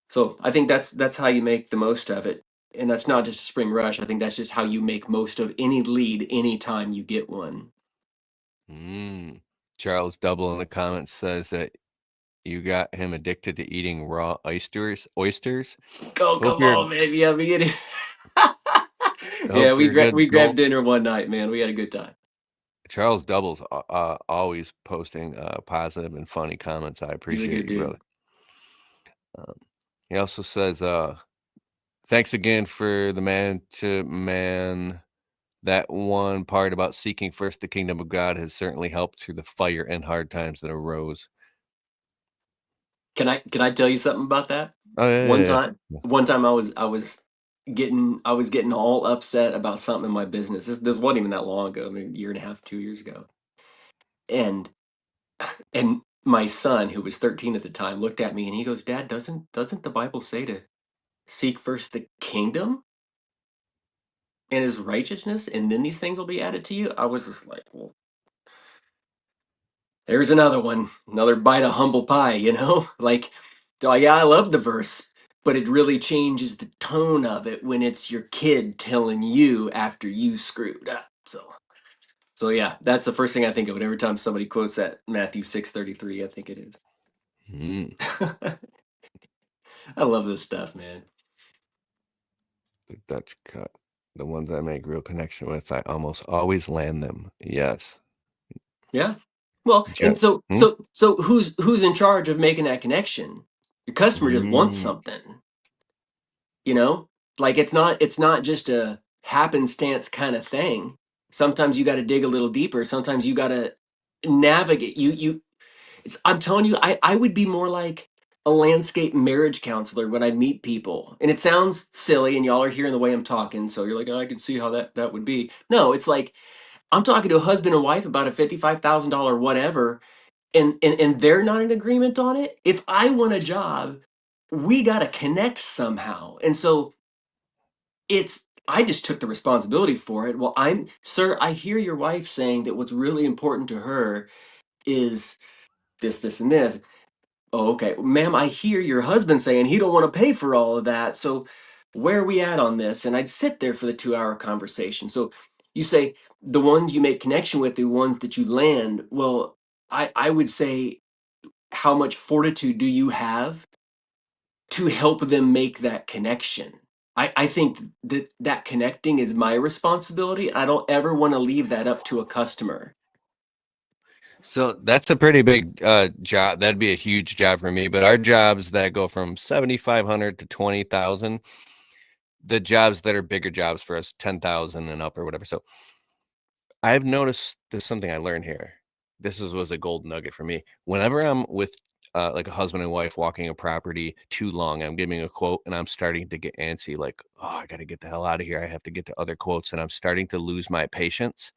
So I think that's how you make the most of it. And that's not just a spring rush. I think that's just how you make most of any lead anytime you get one. Charles Double in the comments says that you got him addicted to eating raw oysters. Oh, come on, man. Yeah, yeah, we grabbed dinner one night, man. We had a good time. Charles Double's always posting positive and funny comments. I appreciate you, brother. He also says, thanks again for the man-to-man. That one part about seeking first the kingdom of God has certainly helped through the fire and hard times that arose. Can I tell you something about that? Oh, yeah, One time I was getting all upset about something in my business. This wasn't even that long ago, maybe a year and a half, 2 years ago. And my son, who was 13 at the time, looked at me and he goes, "Dad, doesn't the Bible say to seek first the kingdom and his righteousness, and then these things will be added to you?" I was just like, well, there's another one, another bite of humble pie, you know? Like, oh, yeah, I love the verse, but it really changes the tone of it when it's your kid telling you after you screwed up. So yeah, that's the first thing I think of every time somebody quotes that Matthew 6:33. I think it is. I love this stuff, man. The Dutch cut. The ones I make real connection with, I almost always land them. Yes. Yeah. Well, Jen- and so hmm? so who's in charge of making that connection? Your customer just wants Mm. something, you know? Like it's not just a happenstance kind of thing. Sometimes you got to dig a little deeper. Sometimes you got to navigate. It's I'm telling you, I would be more like a landscape marriage counselor when I meet people. And it sounds silly and y'all are hearing the way I'm talking, so you're like, "Oh, I can see how that would be." No, it's like I'm talking to a husband and wife about a $55,000 whatever, and they're not in agreement on it. If I want a job, we got to connect somehow. And so it's I just took the responsibility for it. Well, sir, I hear your wife saying that what's really important to her is this and this. Oh, okay. Ma'am, I hear your husband saying he don't want to pay for all of that. So where are we at on this? And I'd sit there for the 2 hour conversation. So you say the ones you make connection with, the ones that you land. Well, I would say, how much fortitude do you have to help them make that connection? I think that connecting is my responsibility. I don't ever want to leave that up to a customer. So that's a pretty big job. That'd be a huge job for me. But our jobs that go from 7,500 to 20,000, the jobs that are bigger jobs for us, 10,000 and up or whatever. So I've noticed there's something I learned here. Was a gold nugget for me. Whenever I'm with like a husband and wife walking a property too long, I'm giving a quote and I'm starting to get antsy, like, oh, I got to get the hell out of here. I have to get to other quotes, and I'm starting to lose my patience.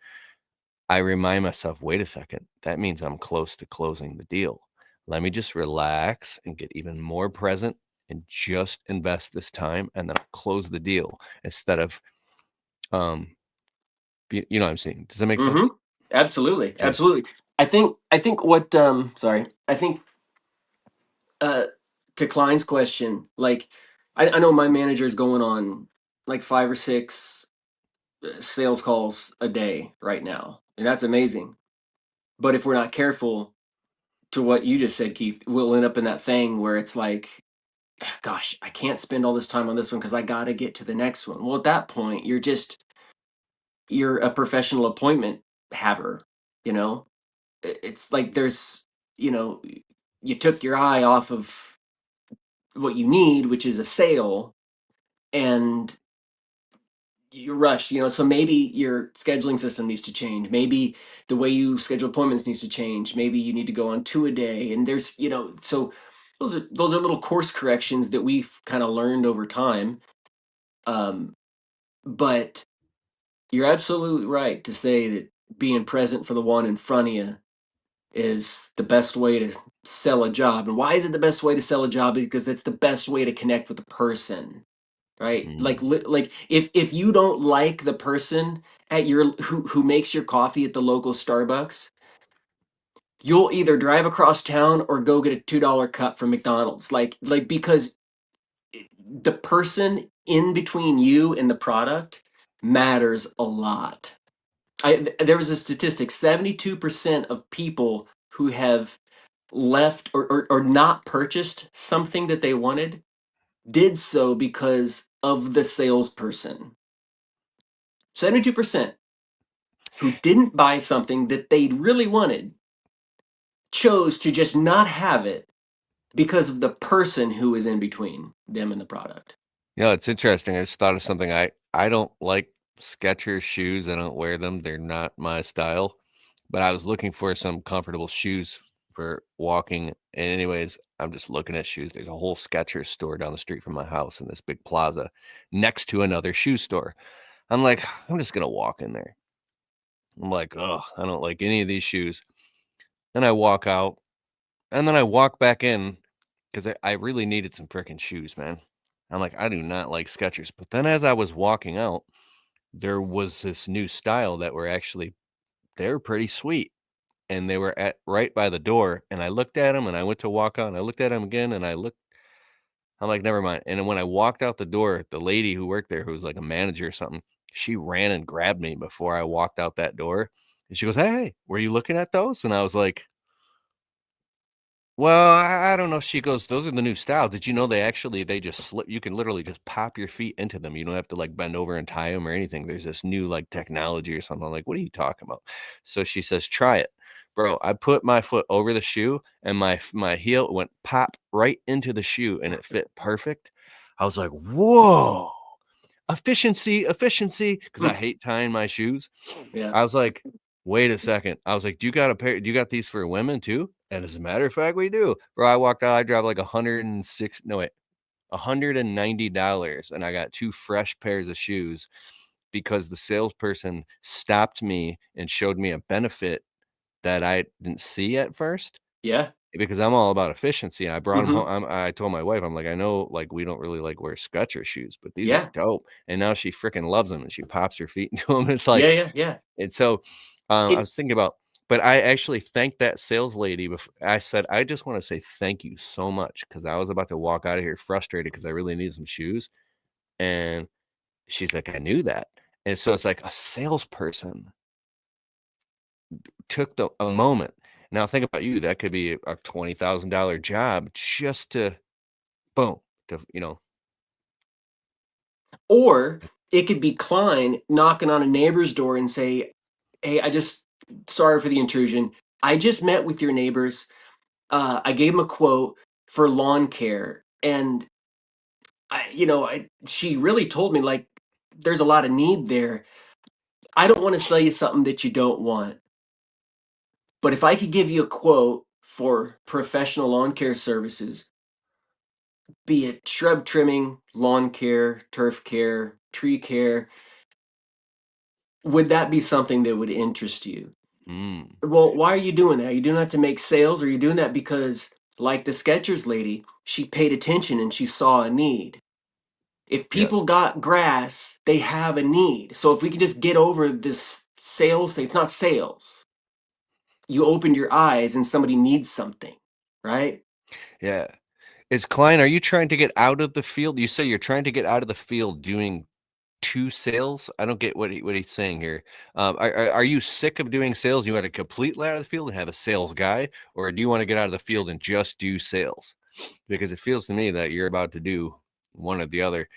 I remind myself, wait a second, that means I'm close to closing the deal. Let me just relax and get even more present and just invest this time, and then I'll close the deal instead of, um, you know what I'm saying? Does that make Hmm. sense? Absolutely, Just, absolutely. I think what sorry, I think uh to Klein's question, like I know my manager is going on like 5 or 6 sales calls a day right now, and that's amazing. But if we're not careful, to what you just said, Keith, we'll end up in that thing where it's like, gosh, I can't spend all this time on this one because I got to get to the next one. Well, at that point, you're a professional appointment haver, you know? It's like you know, you took your eye off of what you need, which is a sale, and you rush, so maybe your scheduling system needs to change. Maybe the way you schedule appointments needs to change. Maybe you need to go on 2 a day. And there's, so those are little course corrections that we've kind of learned over time. Um, but you're absolutely right to say that being present for the one in front of you is the best way to sell a job. And why is it the best way to sell a job? Because it's the best way to connect with the person, right? mm, Like if you don't like the person at your who makes your coffee at the local Starbucks, you'll either drive across town or go get a $2 cup from McDonald's. Like because the person in between you and the product matters a lot. There was a statistic: 72% of people who have left or not purchased something that they wanted did so because of the salesperson. 72% who didn't buy something that they really wanted chose to just not have it because of the person who is in between them and the product. it's interesting. I just thought of something. I don't like Skechers shoes. I don't wear them. They're not my style. But I was looking for some comfortable shoes for walking. And anyways, I'm just looking at shoes. There's a whole Skechers store down the street from my house in this big plaza next to another shoe store. I'm like, I'm just gonna walk in there. I'm like, oh, I don't like any of these shoes. Then I walk out, and then I walk back in because I really needed some freaking shoes, man. I'm like, I do not like Skechers. But then as I was walking out, there was this new style that they're pretty sweet. And they were at right by the door. And I looked at them and I went to walk out and I looked at them again and I'm like, never mind. And then when I walked out the door, the lady who worked there, who was like a manager or something, she ran and grabbed me before I walked out that door. And she goes, hey, were you looking at those? And I was like, Well, I don't know. She goes, those are the new style. Did you know they just slip? You can literally just pop your feet into them. You don't have to like bend over and tie them or anything. There's this new like technology or something. I'm like, what are you talking about? So she says, try it, bro. I put my foot over the shoe and my heel went pop right into the shoe and it fit perfect. I was like, whoa, efficiency, because I hate tying my shoes. Yeah. I was like, wait a second. I was like, do you got these for women too? And as a matter of fact, we do. Bro, I walked out, I dropped like $190 and I got 2 fresh pairs of shoes because the salesperson stopped me and showed me a benefit that I didn't see at first Yeah. because I'm all about efficiency. I brought them Mhm. home. I told my wife, I'm like, I know like we don't really like wear Skechers shoes, but these are Yeah. dope. And now she freaking loves them and she pops her feet into them. It's Yeah, like, yeah, yeah. and so, I It was thinking about, but I actually thanked that sales lady I said, "I just wanna say thank you so much because I was about to walk out of here frustrated because I really need some shoes," and she's like, "I knew that." And so it's like a salesperson took a moment. Now think about you, that could be a $20,000 job just to boom, to, or it could be Klein knocking on a neighbor's door and say, "Hey, sorry for the intrusion. I just met with your neighbors. I gave them a quote for lawn care, and she really told me like there's a lot of need there. I don't want to sell you something that you don't want, but if I could give you a quote for professional lawn care services, be it shrub trimming, lawn care, turf care, tree care, would that be something that would interest you?" Mm, Well, why are you doing that? Are you doing that to make sales? Or are you doing that because, like the Skechers lady, she paid attention and she saw a need? If yes. people got grass, they have a need. So if we can just get over this sales thing, it's not sales. You opened your eyes and somebody needs something, right? Yeah. Is Klein, are you trying to get out of the field? You say you're trying to get out of the field doing 2 sales? I don't get what he's saying here. Are you sick of doing sales? You want to completely out of the field and have a sales guy, or do you want to get out of the field and just do sales? Because it feels to me that you're about to do one or the other.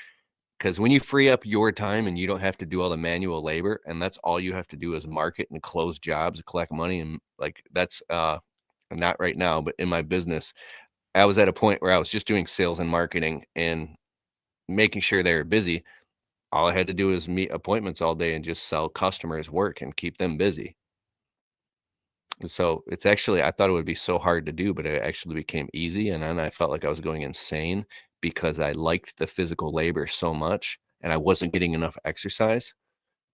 Because when you free up your time and you don't have to do all the manual labor, and that's all you have to do is market and close jobs, collect money, and like that's not right now, but in my business, I was at a point where I was just doing sales and marketing and making sure they were busy. All I had to do is meet appointments all day and just sell customers work and keep them busy. And so it's actually, I thought it would be so hard to do, but it actually became easy. And then I felt like I was going insane because I liked the physical labor so much and I wasn't getting enough exercise.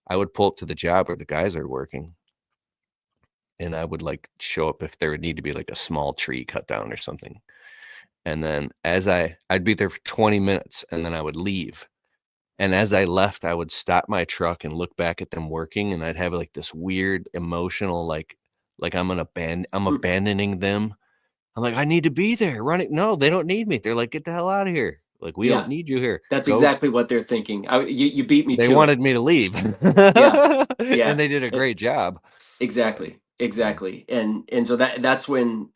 I would pull up to the job where the guys are working and I would like show up if there would need to be like a small tree cut down or something. And then I'd be there for 20 minutes and then I would leave. And as I left, I would stop my truck and look back at them working, and I'd have, like, this weird emotional, like I'm Hmm. abandoning them. I'm like, "I need to be there, running." No, they don't need me. They're like, "Get the hell out of here. Like, we don't Yeah, need you here. that's Go." exactly what they're thinking. You beat me They to it. wanted me to leave. Yeah, And yeah. they did a great job. Exactly, Yeah. exactly. And so that's when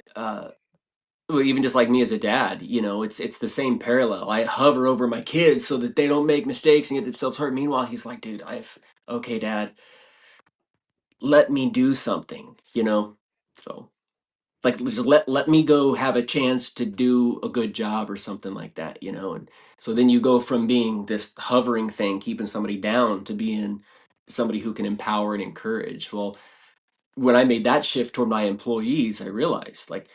well, even just like me as a dad, it's the same parallel. I hover over my kids so that they don't make mistakes and get themselves hurt. Meanwhile, he's like, dude, I've okay, dad, let me do something, So like just let me go have a chance to do a good job or something like that. And so then you go from being this hovering thing, keeping somebody down, to being somebody who can empower and encourage. Well, when I made that shift toward my employees, I realized like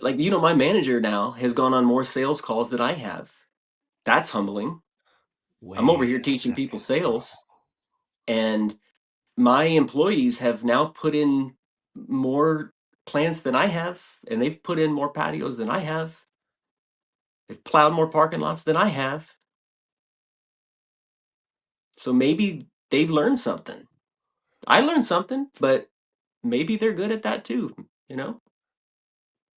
my manager now has gone on more sales calls than I have. That's humbling. I'm over Wait here a teaching people second, bro. sales, and my employees have now put in more plants than I have, and they've put in more patios than I have. They've plowed more parking lots than I have. So maybe they've learned something. I learned something, but maybe they're good at that too.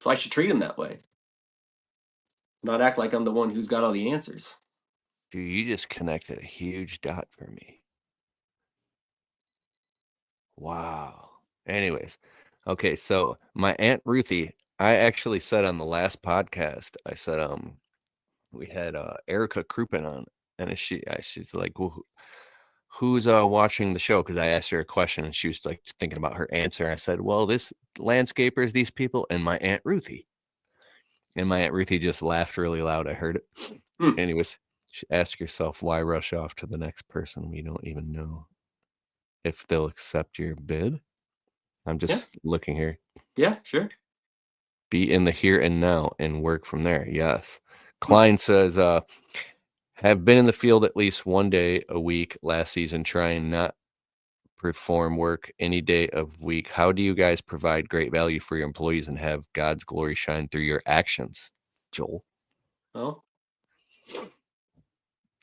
So I should treat them that way, not act like I'm the one who's got all the answers. Dude, you just connected a huge dot for me. Wow. Anyways, okay, so my Aunt Ruthie, I actually said on the last podcast, I said, we had Erica Kruppen on, and she's like, well, who's watching the show? Because I asked her a question, and she was like thinking about her answer. I said, well, this landscapers, these people, and my Aunt Ruthie. And my Aunt Ruthie just laughed really loud. I heard it. Hmm. Anyways, ask yourself, why rush off to the next person we don't even know if they'll accept your bid? I'm Yeah. just looking here. Yeah, sure. Be in the here and now and work from there. Yes. Klein says, have been in the field at least one day a week last season, trying not perform work any day of week. How do you guys provide great value for your employees and have God's glory shine through your actions, Joel? Well,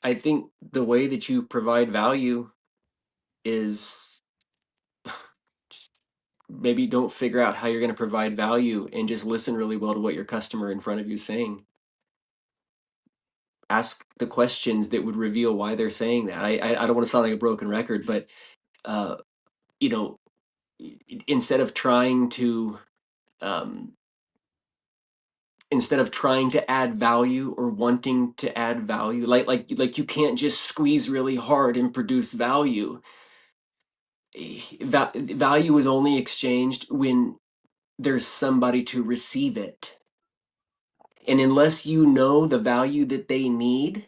I think the way that you provide value is maybe don't figure out how you're going to provide value and just listen really well to what your customer in front of you is saying. Ask the questions that would reveal why they're saying that. I don't want to sound like a broken record, but uh, you know, instead of trying to um, instead of trying to add value or wanting to add value, like you can't just squeeze really hard and produce value. Value is only exchanged when there's somebody to receive it. And unless you know the value that they need,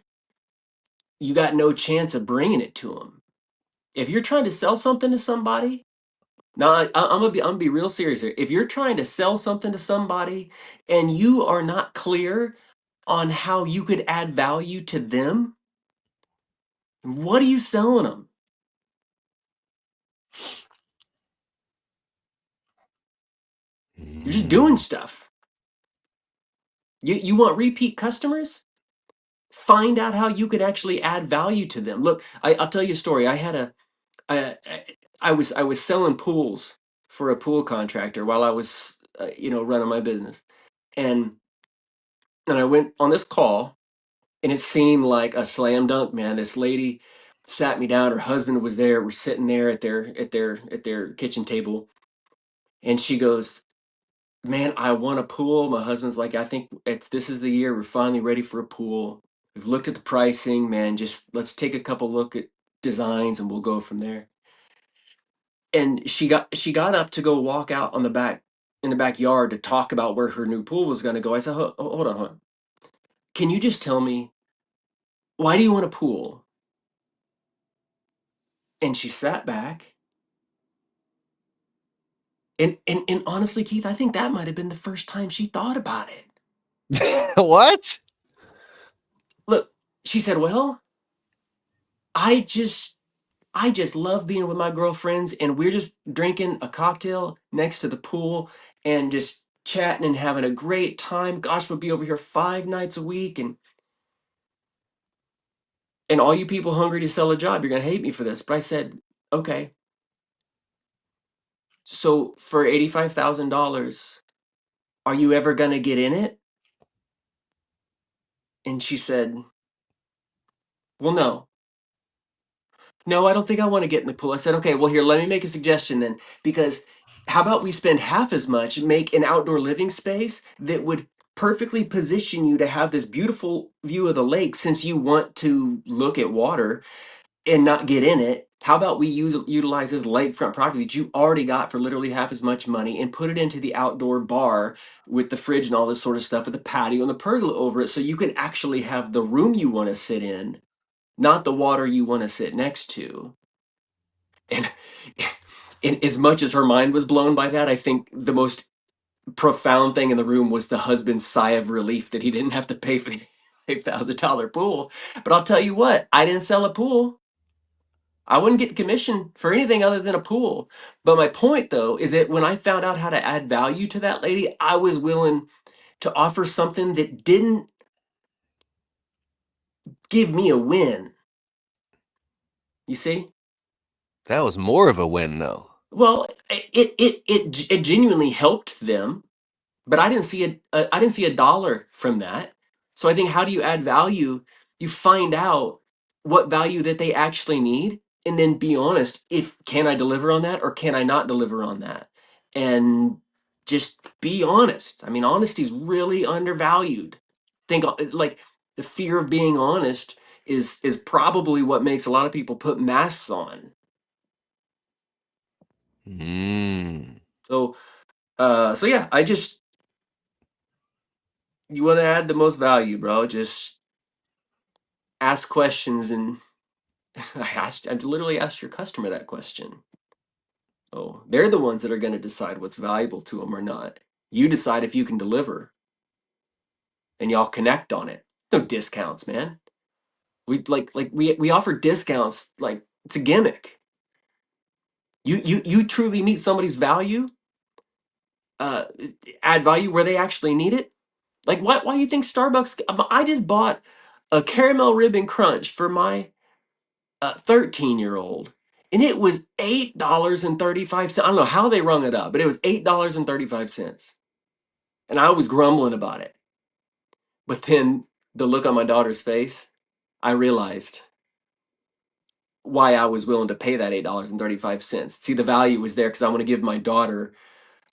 you got no chance of bringing it to them. If you're trying to sell something to somebody, now I'm gonna be real serious here. If you're trying to sell something to somebody and you are not clear on how you could add value to them, what are you selling them? You're just doing stuff. You want repeat customers? Find out how you could actually add value to them. Look, I'll tell you a story. I, I I was selling pools for a pool contractor while I was running my business, and I went on this call, and it seemed like a slam dunk, man. This lady sat me down. Her husband was there. We're sitting there at their kitchen table, and she goes, "Man, I want a pool." My husband's like, "I think this is the year. We're finally ready for a pool. We've looked at the pricing, man. Just let's take a couple look at designs, and we'll go from there." And she got up to go walk out on the back in the backyard to talk about where her new pool was going to go. I said, Hold on, hold on. Can you just tell me, why do you want a pool?" And she sat back, and honestly, Keith, I think that might have been the first time she thought about it. What? Look, she said, "Well, I just I just love being with my girlfriends, and we're just drinking a cocktail next to the pool and just chatting and having a great time. Gosh, we'll be over here 5 nights a week, and all you people hungry to sell a job, you're gonna hate me for this." But I said, "Okay, so for $85,000, are you ever gonna get in it?" And she said, "Well, no. No, I don't think I want to get in the pool." I said, "Okay, well, here, let me make a suggestion then. Because how about we spend half as much, make an outdoor living space that would perfectly position you to have this beautiful view of the lake, since you want to look at water and not get in it. How about we utilize this lakefront property that you already got for literally half as much money and put it into the outdoor bar with the fridge and all this sort of stuff, with the patio and the pergola over it, so you can actually have the room you want to sit in, not the water you want to sit next to." And, and as much as her mind was blown by that, I think the most profound thing in the room was the husband's sigh of relief that he didn't have to pay for the $8,000 pool. But I'll tell you what, I didn't sell a pool. I wouldn't get commission for anything other than a pool. But my point, though, is that when I found out how to add value to that lady, I was willing to offer something that didn't give me a win. You see? That was more of a win, though. Well, it genuinely helped them, but I didn't see a dollar from that. So I think, how do you add value? You find out what value that they actually need, and then be honest, if can I deliver on that or can I not deliver on that? And just be honest. I mean, honesty is really undervalued. Think like the fear of being honest is probably what makes a lot of people put masks on. So so yeah, you want to add the most value, bro. Just ask questions, and I literally asked your customer that question. Oh, they're the ones that are going to decide what's valuable to them or not. You decide if you can deliver, and y'all connect on it. No discounts, man. We offer discounts like it's a gimmick. You truly meet somebody's value, uh, add value where they actually need it. Like why you think Starbucks? I just bought a caramel ribbon crunch for my 13-year-old, and it was $8.35. I don't know how they rung it up, but it was $8.35, and I was grumbling about it. But then the look on my daughter's face, I realized why I was willing to pay that $8.35. See, the value was there because I want to give my daughter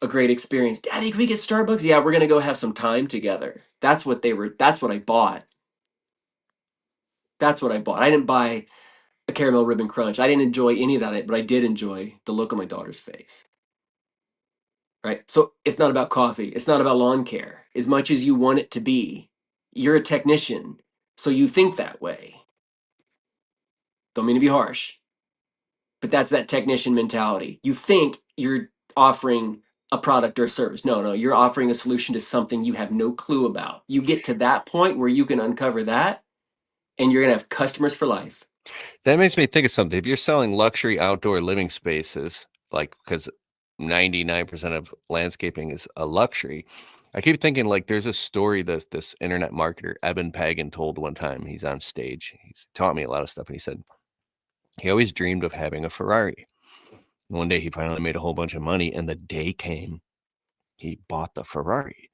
a great experience. Daddy, can we get Starbucks? Yeah, we're gonna go have some time together. That's what they were. That's what I bought. That's what I bought. I didn't buy a caramel ribbon crunch. I didn't enjoy any of that, but I did enjoy the look on my daughter's face. Right. So it's not about coffee. It's not about lawn care as much as you want it to be. You're a technician, so you think that way. Don't mean to be harsh, but that's that technician mentality. You think you're offering a product or a service. No, you're offering a solution to something you have no clue about. You get to that point where you can uncover that, and you're going to have customers for life. That makes me think of something. If you're selling luxury outdoor living spaces, like because 99% of landscaping is a luxury, I keep thinking like there's a story that this internet marketer, Eben Pagan, told one time. He's on stage. He's taught me a lot of stuff. And he said he always dreamed of having a Ferrari. One day he finally made a whole bunch of money, and the day came he bought the Ferrari.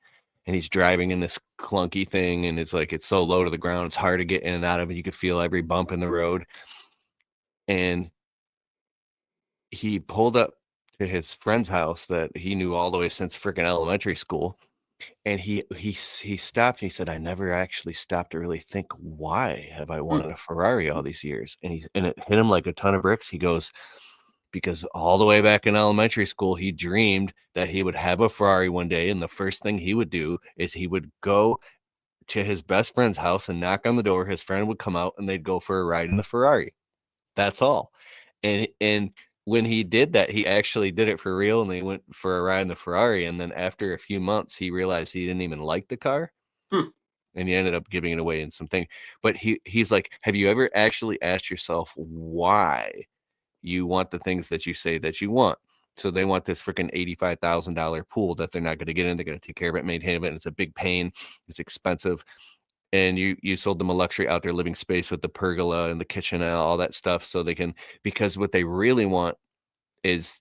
And he's driving in this clunky thing, and it's like it's so low to the ground, it's hard to get in and out of it. You could feel every bump in the road. And he pulled up to his friend's house that he knew all the way since freaking elementary school. And he stopped. And he said, I never actually stopped to really think, why have I wanted a Ferrari all these years? And it hit him like a ton of bricks. He goes, because all the way back in elementary school, he dreamed that he would have a Ferrari one day. And the first thing he would do is he would go to his best friend's house and knock on the door. His friend would come out and they'd go for a ride in the Ferrari. That's all. And when he did that, he actually did it for real, and they went for a ride in the Ferrari. And then after a few months, he realized he didn't even like the car. And he ended up giving it away in something. But he's like, have you ever actually asked yourself why you want the things that you say that you want? So they want this freaking $85,000 pool that they're not going to get in. They're going to take care of it, maintain it. And it's a big pain. It's expensive. And you sold them a luxury outdoor living space with the pergola and the kitchen and all that stuff, so they can, because what they really want is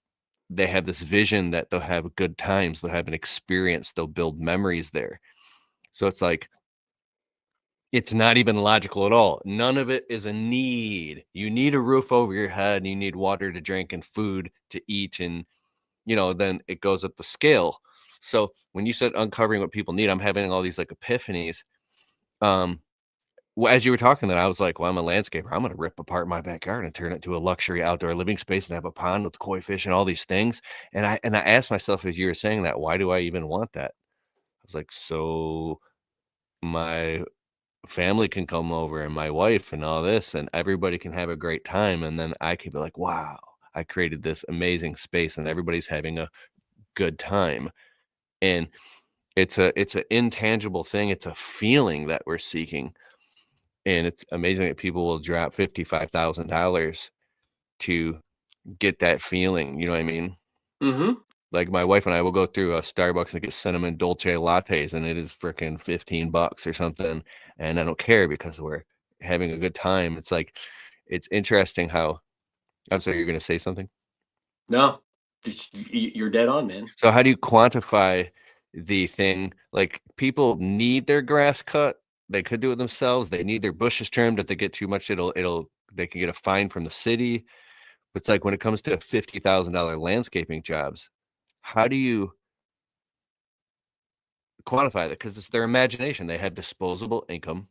they have this vision that they'll have good times, they'll have an experience, they'll build memories there. So it's like, it's not even logical at all. None of it is a need. You need a roof over your head, and you need water to drink and food to eat, and then it goes up the scale. So when you said uncovering what people need, I'm having all these like epiphanies. Well, as you were talking that, I was like, well, I'm a landscaper. I'm going to rip apart my backyard and turn it into a luxury outdoor living space and have a pond with koi fish and all these things. And I asked myself, as you were saying that, why do I even want that? I was like, so my family can come over and my wife and all this, and everybody can have a great time. And then I could be like, wow, I created this amazing space and everybody's having a good time. And it's an intangible thing. It's a feeling that we're seeking. And it's amazing that people will drop $55,000 to get that feeling. You know what I mean? Mm-hmm. Like my wife and I will go through a Starbucks and get cinnamon dolce lattes, and it is freaking $15 or something. And I don't care because we're having a good time. It's like, it's interesting how, I'm sorry, you're going to say something? No, you're dead on, man. So how do you quantify the thing? Like, people need their grass cut. They could do it themselves. They need their bushes trimmed. If they get too much, they can get a fine from the city. But it's like when it comes to $50,000 landscaping jobs, how do you quantify that because it's their imagination. They have disposable income,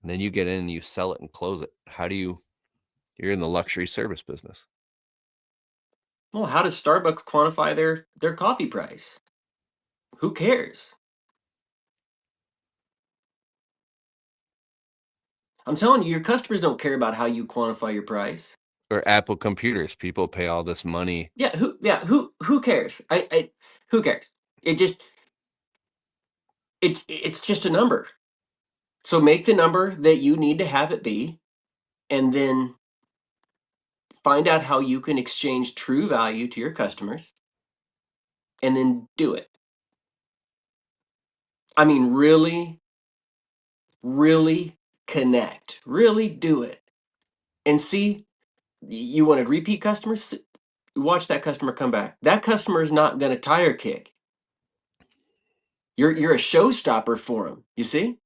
and then you get in and you sell it and close it. How do you? You're in the luxury service business. Well, how does Starbucks quantify their coffee price? Who cares? I'm telling you, your customers don't care about how you quantify your price. Or Apple computers. People pay all this money. Who cares? I who cares? It's just a number. So make the number that you need to have it be, and then find out how you can exchange true value to your customers, and then do it. I mean, really, really connect. Really do it. And see, you wanted repeat customers? Watch that customer come back. That customer is not going to tire kick. You're a showstopper for them, you see?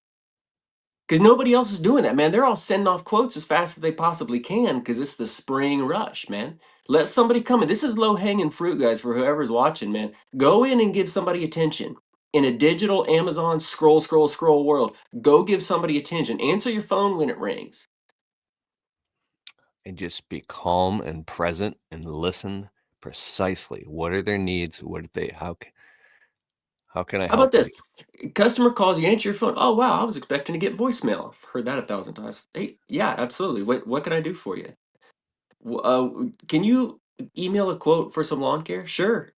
Because nobody else is doing that, man. They're all sending off quotes as fast as they possibly can because it's the spring rush, man. Let somebody come in. This is low hanging fruit, guys, for whoever's watching, man. Go in and give somebody attention. In a digital Amazon scroll world, go give somebody attention. Answer your phone when it rings. And just be calm and present and listen precisely. What are their needs? What are they? How can I How about help this? you? Customer calls, you answer your phone. Oh, wow, I was expecting to get voicemail. I've heard that 1,000 times. Hey, yeah, absolutely. What can I do for you? Can you email a quote for some lawn care? Sure.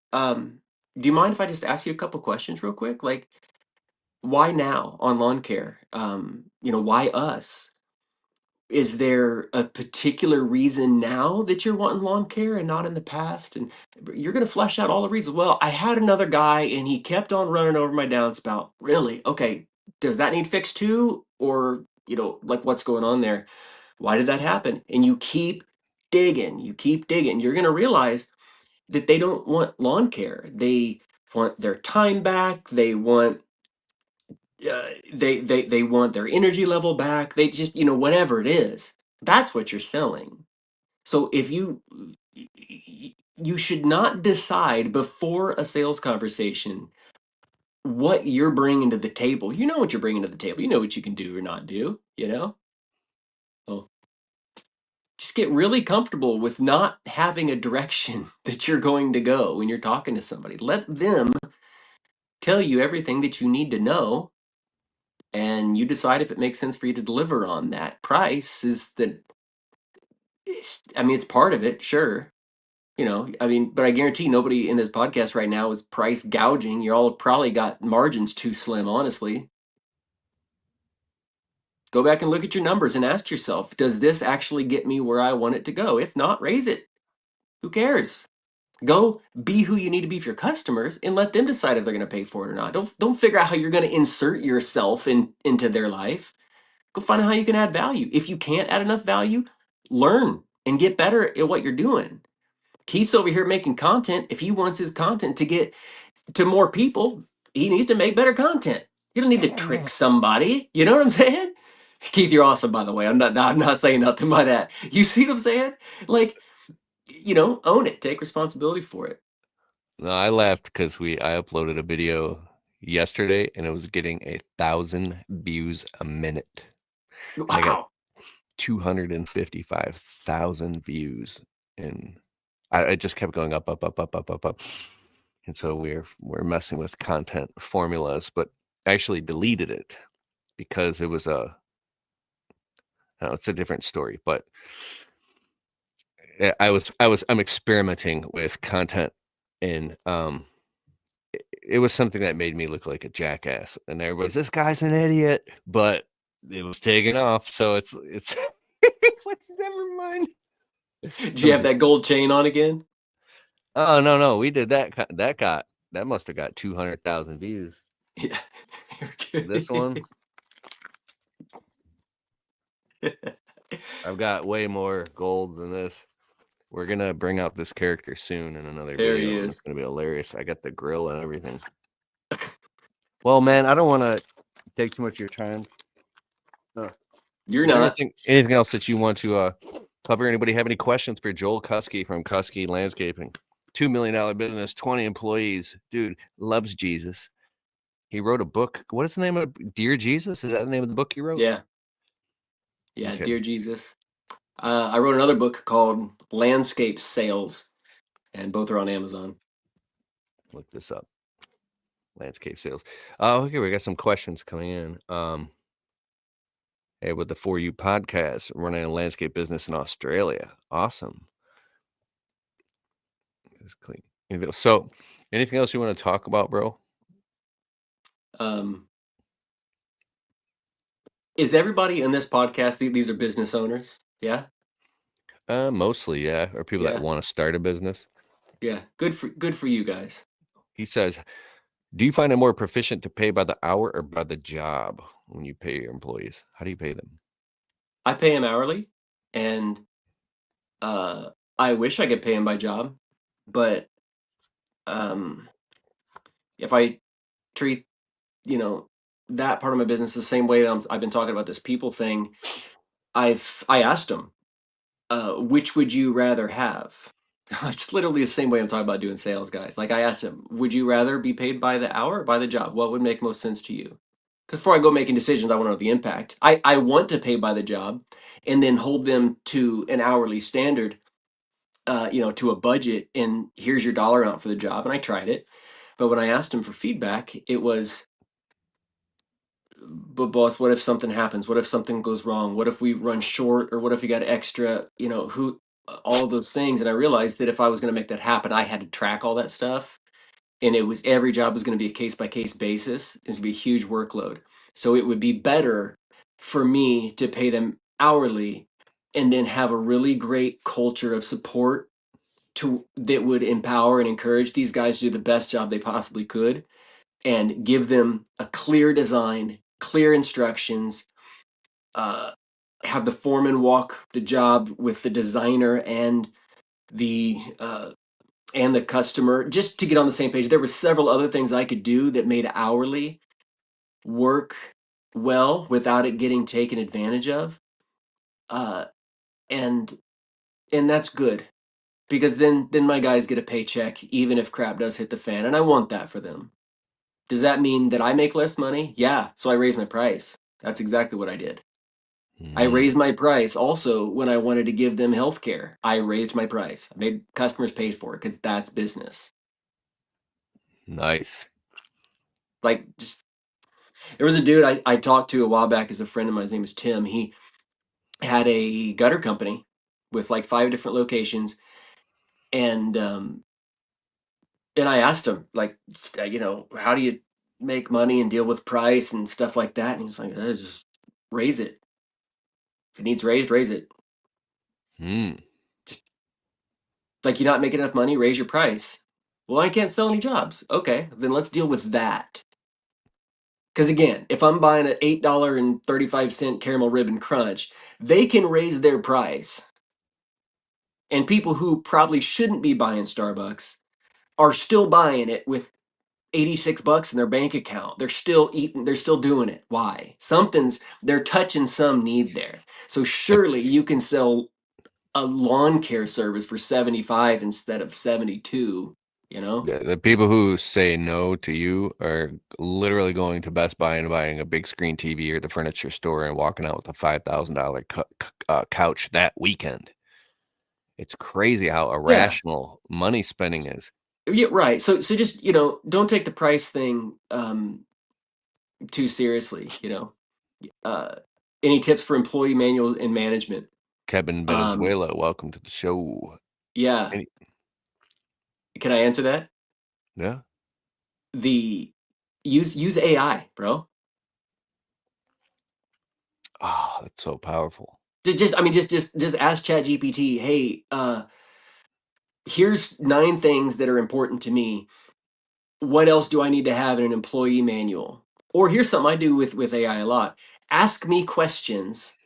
Do you mind if I just ask you a couple questions real quick? Like, why now on lawn care? Why us? Is there a particular reason now that you're wanting lawn care and not in the past? And you're going to flesh out all the reasons. Well, I had another guy and he kept on running over my downspout. Really? Okay. Does that need fixed too? Or, like what's going on there? Why did that happen? And you keep digging, you keep digging. You're going to realize that they don't want lawn care. They want their time back. They want they want their energy level back. They just, whatever it is, that's what you're selling. So if you should not decide before a sales conversation what you're bringing to the table. You know what you're bringing to the table. You know what you can do or not do, Well, just get really comfortable with not having a direction that you're going to go when you're talking to somebody. Let them tell you everything that you need to know, and you decide if it makes sense for you to deliver on that. Price is it's part of it, sure. But I guarantee nobody in this podcast right now is price gouging. You all probably got margins too slim, honestly. Go back and look at your numbers and ask yourself, does this actually get me where I want it to go? If not, raise it. Who cares? Go be who you need to be for your customers and let them decide if they're going to pay for it or not. Don't figure out how you're going to insert yourself into their life. Go find out how you can add value. If you can't add enough value, learn and get better at what you're doing. Keith's over here making content. If he wants his content to get to more people, he needs to make better content. You don't need to trick somebody. You know what I'm saying? Keith, you're awesome, by the way. I'm not saying nothing by that. You see what I'm saying? Like, own it. Take responsibility for it. No, I laughed because I uploaded a video yesterday and it was getting 1,000 views a minute. Wow. I got 255,000 views, and I just kept going up. And so we're messing with content formulas, but I actually deleted it because it was it's a different story. But I'm experimenting with content, and it was something that made me look like a jackass, and everybody's, this guy's an idiot, but it was taking off, so it's never mind. Do you have that gold chain on again? Oh no, we did that. That must have got 200,000 views. Yeah. This one, I've got way more gold than this. We're gonna bring out this character soon in another There video. he And is. it's gonna be hilarious. I got the grill and everything. Well, man, I don't want to take too much of your time. You're Is there not. anything else that you want to cover? Anybody have any questions for Joel Kouski from Kouski Landscaping? $2 million business, 20 employees. Dude, loves Jesus. He wrote a book. What is the name of it? Dear Jesus? Is that the name of the book he wrote? Yeah. Yeah, Okay. Dear Jesus. I wrote another book called Landscape Sales, and both are on Amazon. Look this up. Landscape sales. Oh, okay. We got some questions coming in. Hey, with the For You podcast, running a landscape business in Australia. Awesome. It's clean. So, anything else you want to talk about, bro? Is everybody in this podcast, these are business owners? Yeah? Mostly, yeah. Or people that Yeah. want to start a business. Yeah. Good for you guys. He says, do you find it more proficient to pay by the hour or by the job when you pay your employees? How do you pay them? I pay him hourly, and I wish I could pay him by job, but if I treat, you know, that part of my business the same way that I've been talking about this people thing, I asked him, which would you rather have? It's literally the same way I'm talking about doing sales, guys. Like I asked him, would you rather be paid by the hour or by the job? What would make most sense to you? Because before I go making decisions, I want to know the impact. I want to pay by the job and then hold them to an hourly standard, to a budget. And here's your dollar amount for the job. And I tried it. But when I asked him for feedback, it was, but boss, what if something happens? What if something goes wrong? What if we run short? Or what if we got extra, all of those things? And I realized that if I was going to make that happen, I had to track all that stuff. And it was every job was going to be a case by case basis. It was going to be a huge workload. So it would be better for me to pay them hourly and then have a really great culture of support that would empower and encourage these guys to do the best job they possibly could, and give them a clear design, clear instructions, have the foreman walk the job with the designer and the customer just to get on the same page. There were several other things I could do that made hourly work well without it getting taken advantage of. Uh, and and that's good, because then my guys get a paycheck even if crap does hit the fan, and I want that for them. Does that mean that I make less money? Yeah, so I raise my price. That's exactly what I did. I raised my price also when I wanted to give them health care. I raised my price. I made customers pay for it because that's business. Nice. Like, just there was a dude I talked to a while back as a friend of mine. His name is Tim. He had a gutter company with like 5 different locations, and I asked him, like, how do you make money and deal with price and stuff like that? And he's like, just raise it. If it needs raised, raise it. Hmm. Just like, you're not making enough money, raise your price. Well, I can't sell any jobs. Okay, then let's deal with that. Because again, if I'm buying an $8.35 caramel ribbon crunch, they can raise their price. And people who probably shouldn't be buying Starbucks are still buying it with $86 in their bank account. They're still eating, they're still doing it. Why? They're touching some need there. So surely you can sell a lawn care service for 75 instead of 72, you know? The people who say no to you are literally going to Best Buy and buying a big screen TV or the furniture store and walking out with a $5,000 couch that weekend. It's crazy how Yeah. irrational money spending is. Yeah, right. So just, don't take the price thing too seriously, Uh any tips for employee manuals and management? Kevin Um Venezuela, welcome to the show. yeah. Any- Can I answer that? yeah. The use AI, bro. Oh, that's so powerful. Just ask ChatGPT, hey, here's 9 things that are important to me. What else do I need to have in an employee manual? Or here's something I do with AI a lot. Ask me questions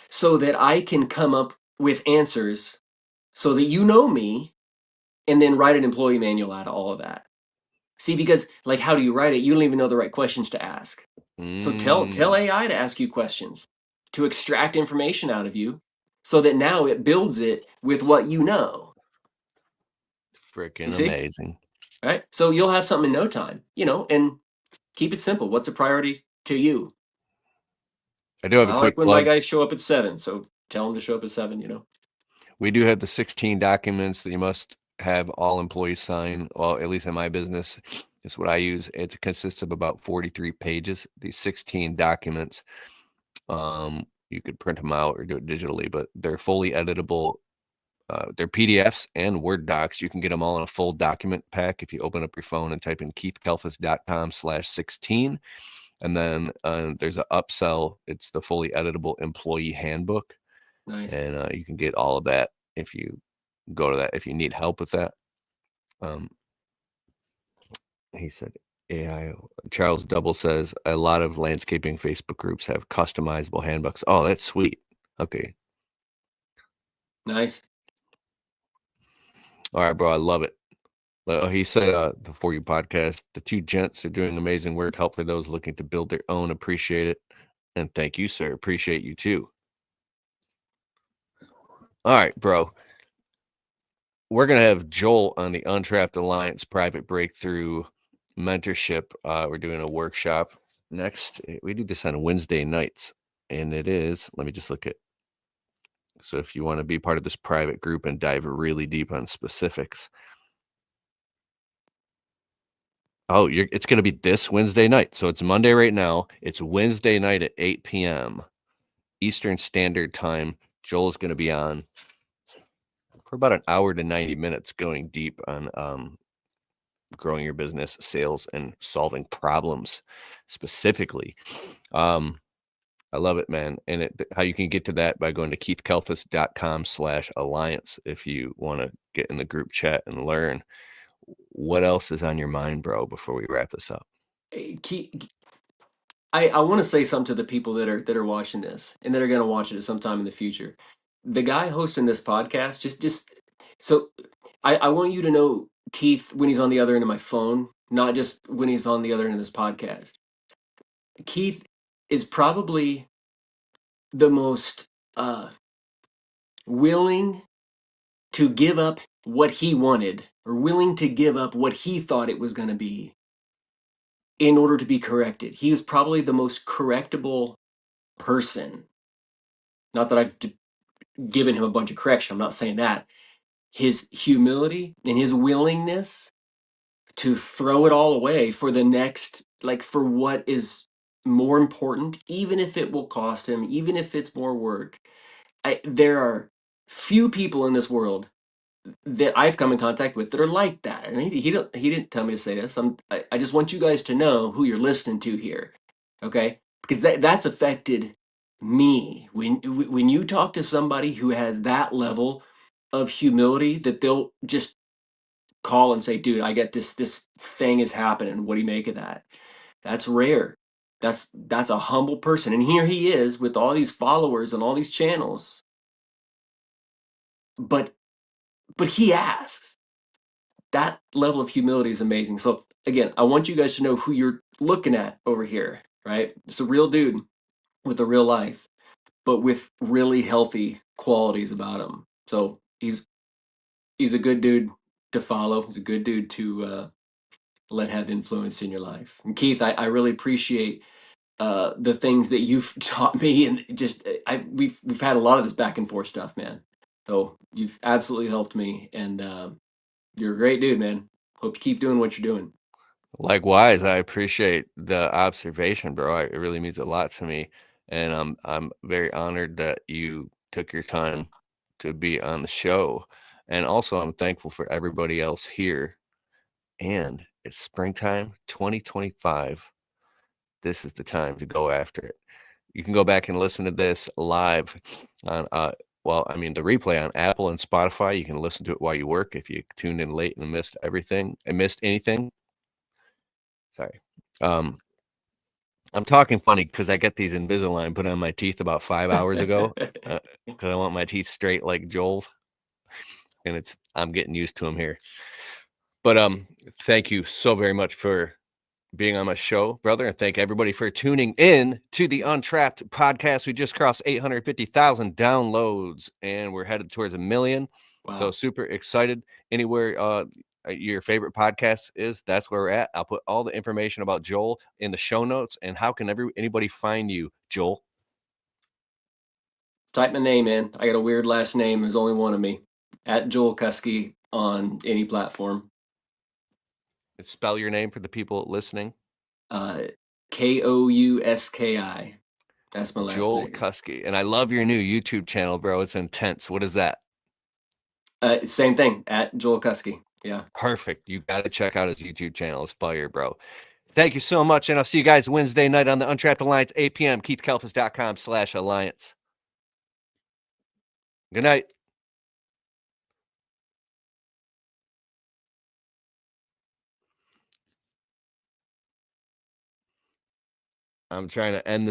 so that I can come up with answers so that you know me, and then write an employee manual out of all of that. See, because like, how do you write it? You don't even know the right questions to ask. So tell Mm, AI to ask you questions to extract information out of you so that now it builds it with what you know. You freaking see? amazing. Right? So you'll have something in no time, and Keep it simple. What's a priority to you? I do have a I quick like when my plug. guys show up at 7, so tell them to show up at 7, you know. We do have the 16 documents that you must have all employees sign. Well, at least in my business, is what I use. It consists of about 43 pages. These 16 documents, you could print them out or do it digitally, but they're fully editable. They're PDFs and Word docs. You can get them all in a full document pack if you open up your phone and type in keithkelfis.com/16. And then there's an upsell. It's the fully editable employee handbook. Nice. And you can get all of that if you go to that, if you need help with that. He said AI. Charles Double says a lot of landscaping Facebook groups have customizable handbooks. Oh, that's sweet. Okay. Nice. All right, bro. I love it. He said the For You podcast, the two gents are doing amazing work. Help for those looking to build their own. Appreciate it. And thank you, sir. Appreciate you too. All right, bro. We're going to have Joel on the Untrapped Alliance Private Breakthrough Mentorship. We're doing a workshop next. We do this on Wednesday nights, and it is, let me just look at, so if you want to be part of this private group and dive really deep on specifics. Oh, it's going to be this Wednesday night. So it's Monday right now. It's Wednesday night at 8 p.m. Eastern Standard Time. Joel's going to be on for about an hour to 90 minutes going deep on growing your business, sales, and solving problems specifically. I love it, man. And how you can get to that by going to keithkelfis.com/alliance if you want to get in the group chat and learn. What else is on your mind, bro, before we wrap this up? I want to say something to the people that are watching this and that are going to watch it at some time in the future. The guy hosting this podcast, just so I want you to know Keith when he's on the other end of my phone, not just when he's on the other end of this podcast. Keith is probably the most willing to give up what he wanted or willing to give up what he thought it was going to be in order to be corrected. He was probably the most correctable person. Not that I've given him a bunch of correction, I'm not saying that. His humility and his willingness to throw it all away for the next, like for what is more important, even if it will cost him, even if it's more work. There are few people in this world that I've come in contact with that are like that. And he didn't tell me to say this. I just want you guys to know who you're listening to here, okay? Because that's affected me. When you talk to somebody who has that level of humility, that they'll just call and say, "Dude, I get this thing is happening. What do you make of that?" That's rare. That's a humble person, and here he is with all these followers and all these channels, but he asks. That level of humility is amazing. So again, I want you guys to know who you're looking at over here, right? It's a real dude with a real life, but with really healthy qualities about him. So he's a good dude to follow. He's a good dude to let have influence in your life. And Keith, I really appreciate the things that you've taught me, and just we've had a lot of this back and forth stuff, man. So you've absolutely helped me, and you're a great dude, man. Hope you keep doing what you're doing. Likewise, I appreciate the observation, bro. It really means a lot to me, and I'm very honored that you took your time to be on the show. And also, I'm thankful for everybody else here. And it's springtime 2025. This is the time to go after it. You can go back and listen to this live on the replay on Apple and Spotify. You can listen to it while you work if you tuned in late and missed anything. Sorry. I'm talking funny because I got these Invisalign put on my teeth about 5 hours ago because I want my teeth straight like Joel's, and I'm getting used to them here. But thank you so very much for being on my show, brother, and thank everybody for tuning in to the Untrapped podcast. We just crossed 850,000 downloads, and we're headed towards 1 million. Wow. So super excited. Anywhere your favorite podcast is, that's where we're at. I'll put all the information about Joel in the show notes. And how can anybody find you, Joel? Type my name in. I got a weird last name. There's only one of me. At Joel Kouski on any platform. Spell your name for the people listening. Kouski. That's my last Joel name. Kouski. And I love your new YouTube channel, bro. It's intense. What is that? Same thing. At Joel Kouski. Yeah. Perfect. You got to check out his YouTube channel. It's fire, bro. Thank you so much. And I'll see you guys Wednesday night on the Untrapped Alliance, 8 p.m. KeithKelfis.com/alliance. Good night. I'm trying to end this.